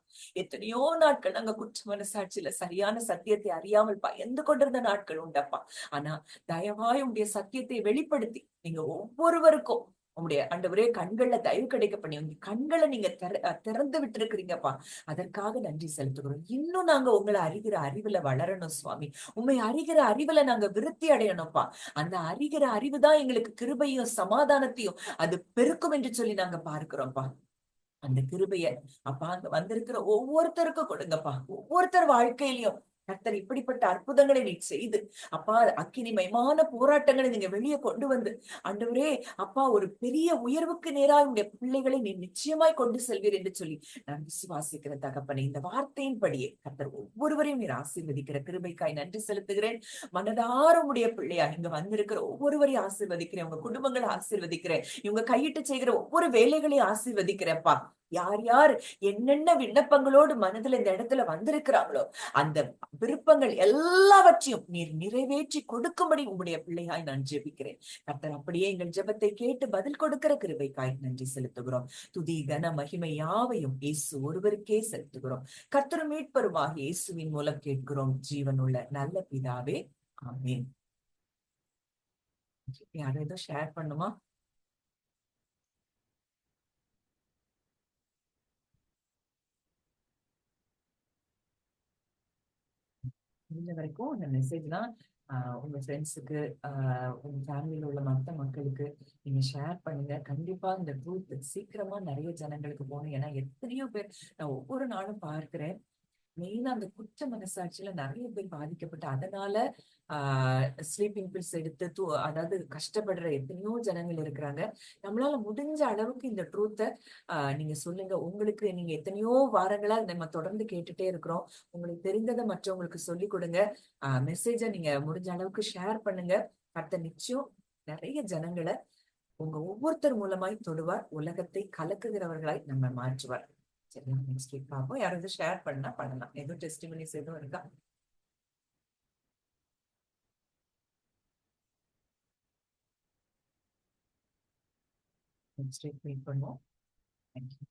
எத்தனையோ நாட்கள் நாங்க குற்ற மனசாட்சியில சரியான சத்தியத்தை அறியாமல் பயந்து கொண்டிருந்த நாட்கள் உண்டப்பா. ஆனா தயவாய் உங்களுடைய சத்தியத்தை வெளிப்படுத்தி நீங்க ஒவ்வொருவருக்கும் உங்களுடைய ஆண்டவரே கண்கள்ல தயவு கிடைக்க பண்ணி உங்க கண்களை நீங்க திறந்து விட்டுருக்கிறீங்கப்பா. அதற்காக நன்றி செலுத்துகிறோம். இன்னும் நாங்க உங்களை அறிகிற அறிவுல வளரணும் சுவாமி. உண்மை அறிகிற அறிவுல நாங்க விருத்தி அடையணும்ப்பா. அந்த அறிகிற அறிவுதான் எங்களுக்கு கிருபையும் சமாதானத்தையும் அது பெருக்கும் என்று சொல்லி நாங்க பார்க்கிறோம்ப்பா. அந்த கிருபைய அப்பா அங்க வந்திருக்கிற ஒவ்வொருத்தருக்கும் கொடுங்கப்பா. ஒவ்வொருத்தர் வாழ்க்கையிலையும் கர்த்தர் இப்படிப்பட்ட அற்புதங்களை நீ செய்து அப்பா, அக்கினிமயமான போராட்டங்களை நீங்க வெளியே கொண்டு வந்து ஆண்டவரே அப்பா, ஒரு பெரிய உயர்வுக்கு நேராக உடைய பிள்ளைகளை நீ நிச்சயமாய் கொண்டு செல்வீர் என்று சொல்லி நான் விசுவாசிக்கிற தகப்பனே. இந்த வார்த்தையின்படியே கர்த்தர் ஒவ்வொருவரையும் நீர் ஆசீர்வதிக்கிற கிருபைக்காய் நன்றி செலுத்துகிறேன். மனதார உடைய பிள்ளையா இங்க வந்திருக்கிற ஒவ்வொருவரையும் ஆசீர்வதிக்கிறேன். உங்க குடும்பங்களை ஆசீர்வதிக்கிறேன். இவங்க கையிட்டு செய்கிற ஒவ்வொரு வேலைகளையும் ஆசீர்வதிக்கிறேன்ப்பா. யார் யார் என்னென்ன விண்ணப்பங்களோடு மனதுல இந்த இடத்துல வந்திருக்கிறாங்களோ அந்த விருப்பங்கள் எல்லாவற்றையும் நீர் நிறைவேற்றி கொடுக்கும்படி உங்களுடைய பிள்ளையாய் நான் ஜெபிக்கிறேன். கர்த்தர் அப்படியே எங்கள் ஜெபத்தை கேட்டு பதில் கொடுக்கிற கிருபைக்காய் நன்றி செலுத்துகிறோம். துதி கன மகிமை யாவையும் இயேசு ஒருவருக்கே செலுத்துகிறோம். கர்த்தர் மீட்பருமாக இயேசுவின் மூலம் கேட்கிறோம் ஜீவனுள்ள நல்ல பிதாவே, ஆமென். யாரும் ஏதோ ஷேர் பண்ணுமா? முடிஞ்ச வரைக்கும் அந்த மெசேஜ்லாம் உங்க ஃப்ரெண்ட்ஸுக்கு, உங்க ஃபேமிலியில உள்ள மற்ற மக்களுக்கு நீங்க ஷேர் பண்ணுங்க. கண்டிப்பா இந்த ட்ரூத் சீக்கிரமா நிறைய ஜனங்களுக்கு போகணும். ஏன்னா எத்தனையோ பேர் நான் ஒவ்வொரு நாளும் பார்க்கிறேன், மெயினா அந்த குற்ற மனசாட்சியில நிறைய பேர் பாதிக்கப்பட்டு அதனால ஸ்லீப்பிங் பில்ஸ் எடுத்து அதாவது கஷ்டப்படுற எத்தனையோ ஜனங்கள் இருக்கிறாங்க. நம்மளால முடிஞ்ச அளவுக்கு இந்த ட்ரூத்தை நீங்க சொல்லுங்க. உங்களுக்கு நீங்க எத்தனையோ வாரங்களா நம்ம தொடர்ந்து கேட்டுட்டே இருக்கிறோம். உங்களுக்கு தெரிந்ததை மற்றவங்களுக்கு சொல்லி கொடுங்க. மெசேஜை நீங்க முடிஞ்ச அளவுக்கு ஷேர் பண்ணுங்க. கர்த்தர் நிச்சயம் நிறைய ஜனங்களை உங்க ஒவ்வொருத்தர் மூலமாய் தொடுவார். உலகத்தை கலக்குகிறவர்களாய் நம்ம மாற்றுவார். சரியா? நெக்ஸ்ட் வீக் பார்ப்போம். யாராவது ஷேர் பண்ணலாம். எதுவும் டெஸ்டிமனிஸ் எதுவும் இருக்கா? நெக்ஸ்ட் வீக் மீட் பண்ணுவோம். தேங்க்யூ.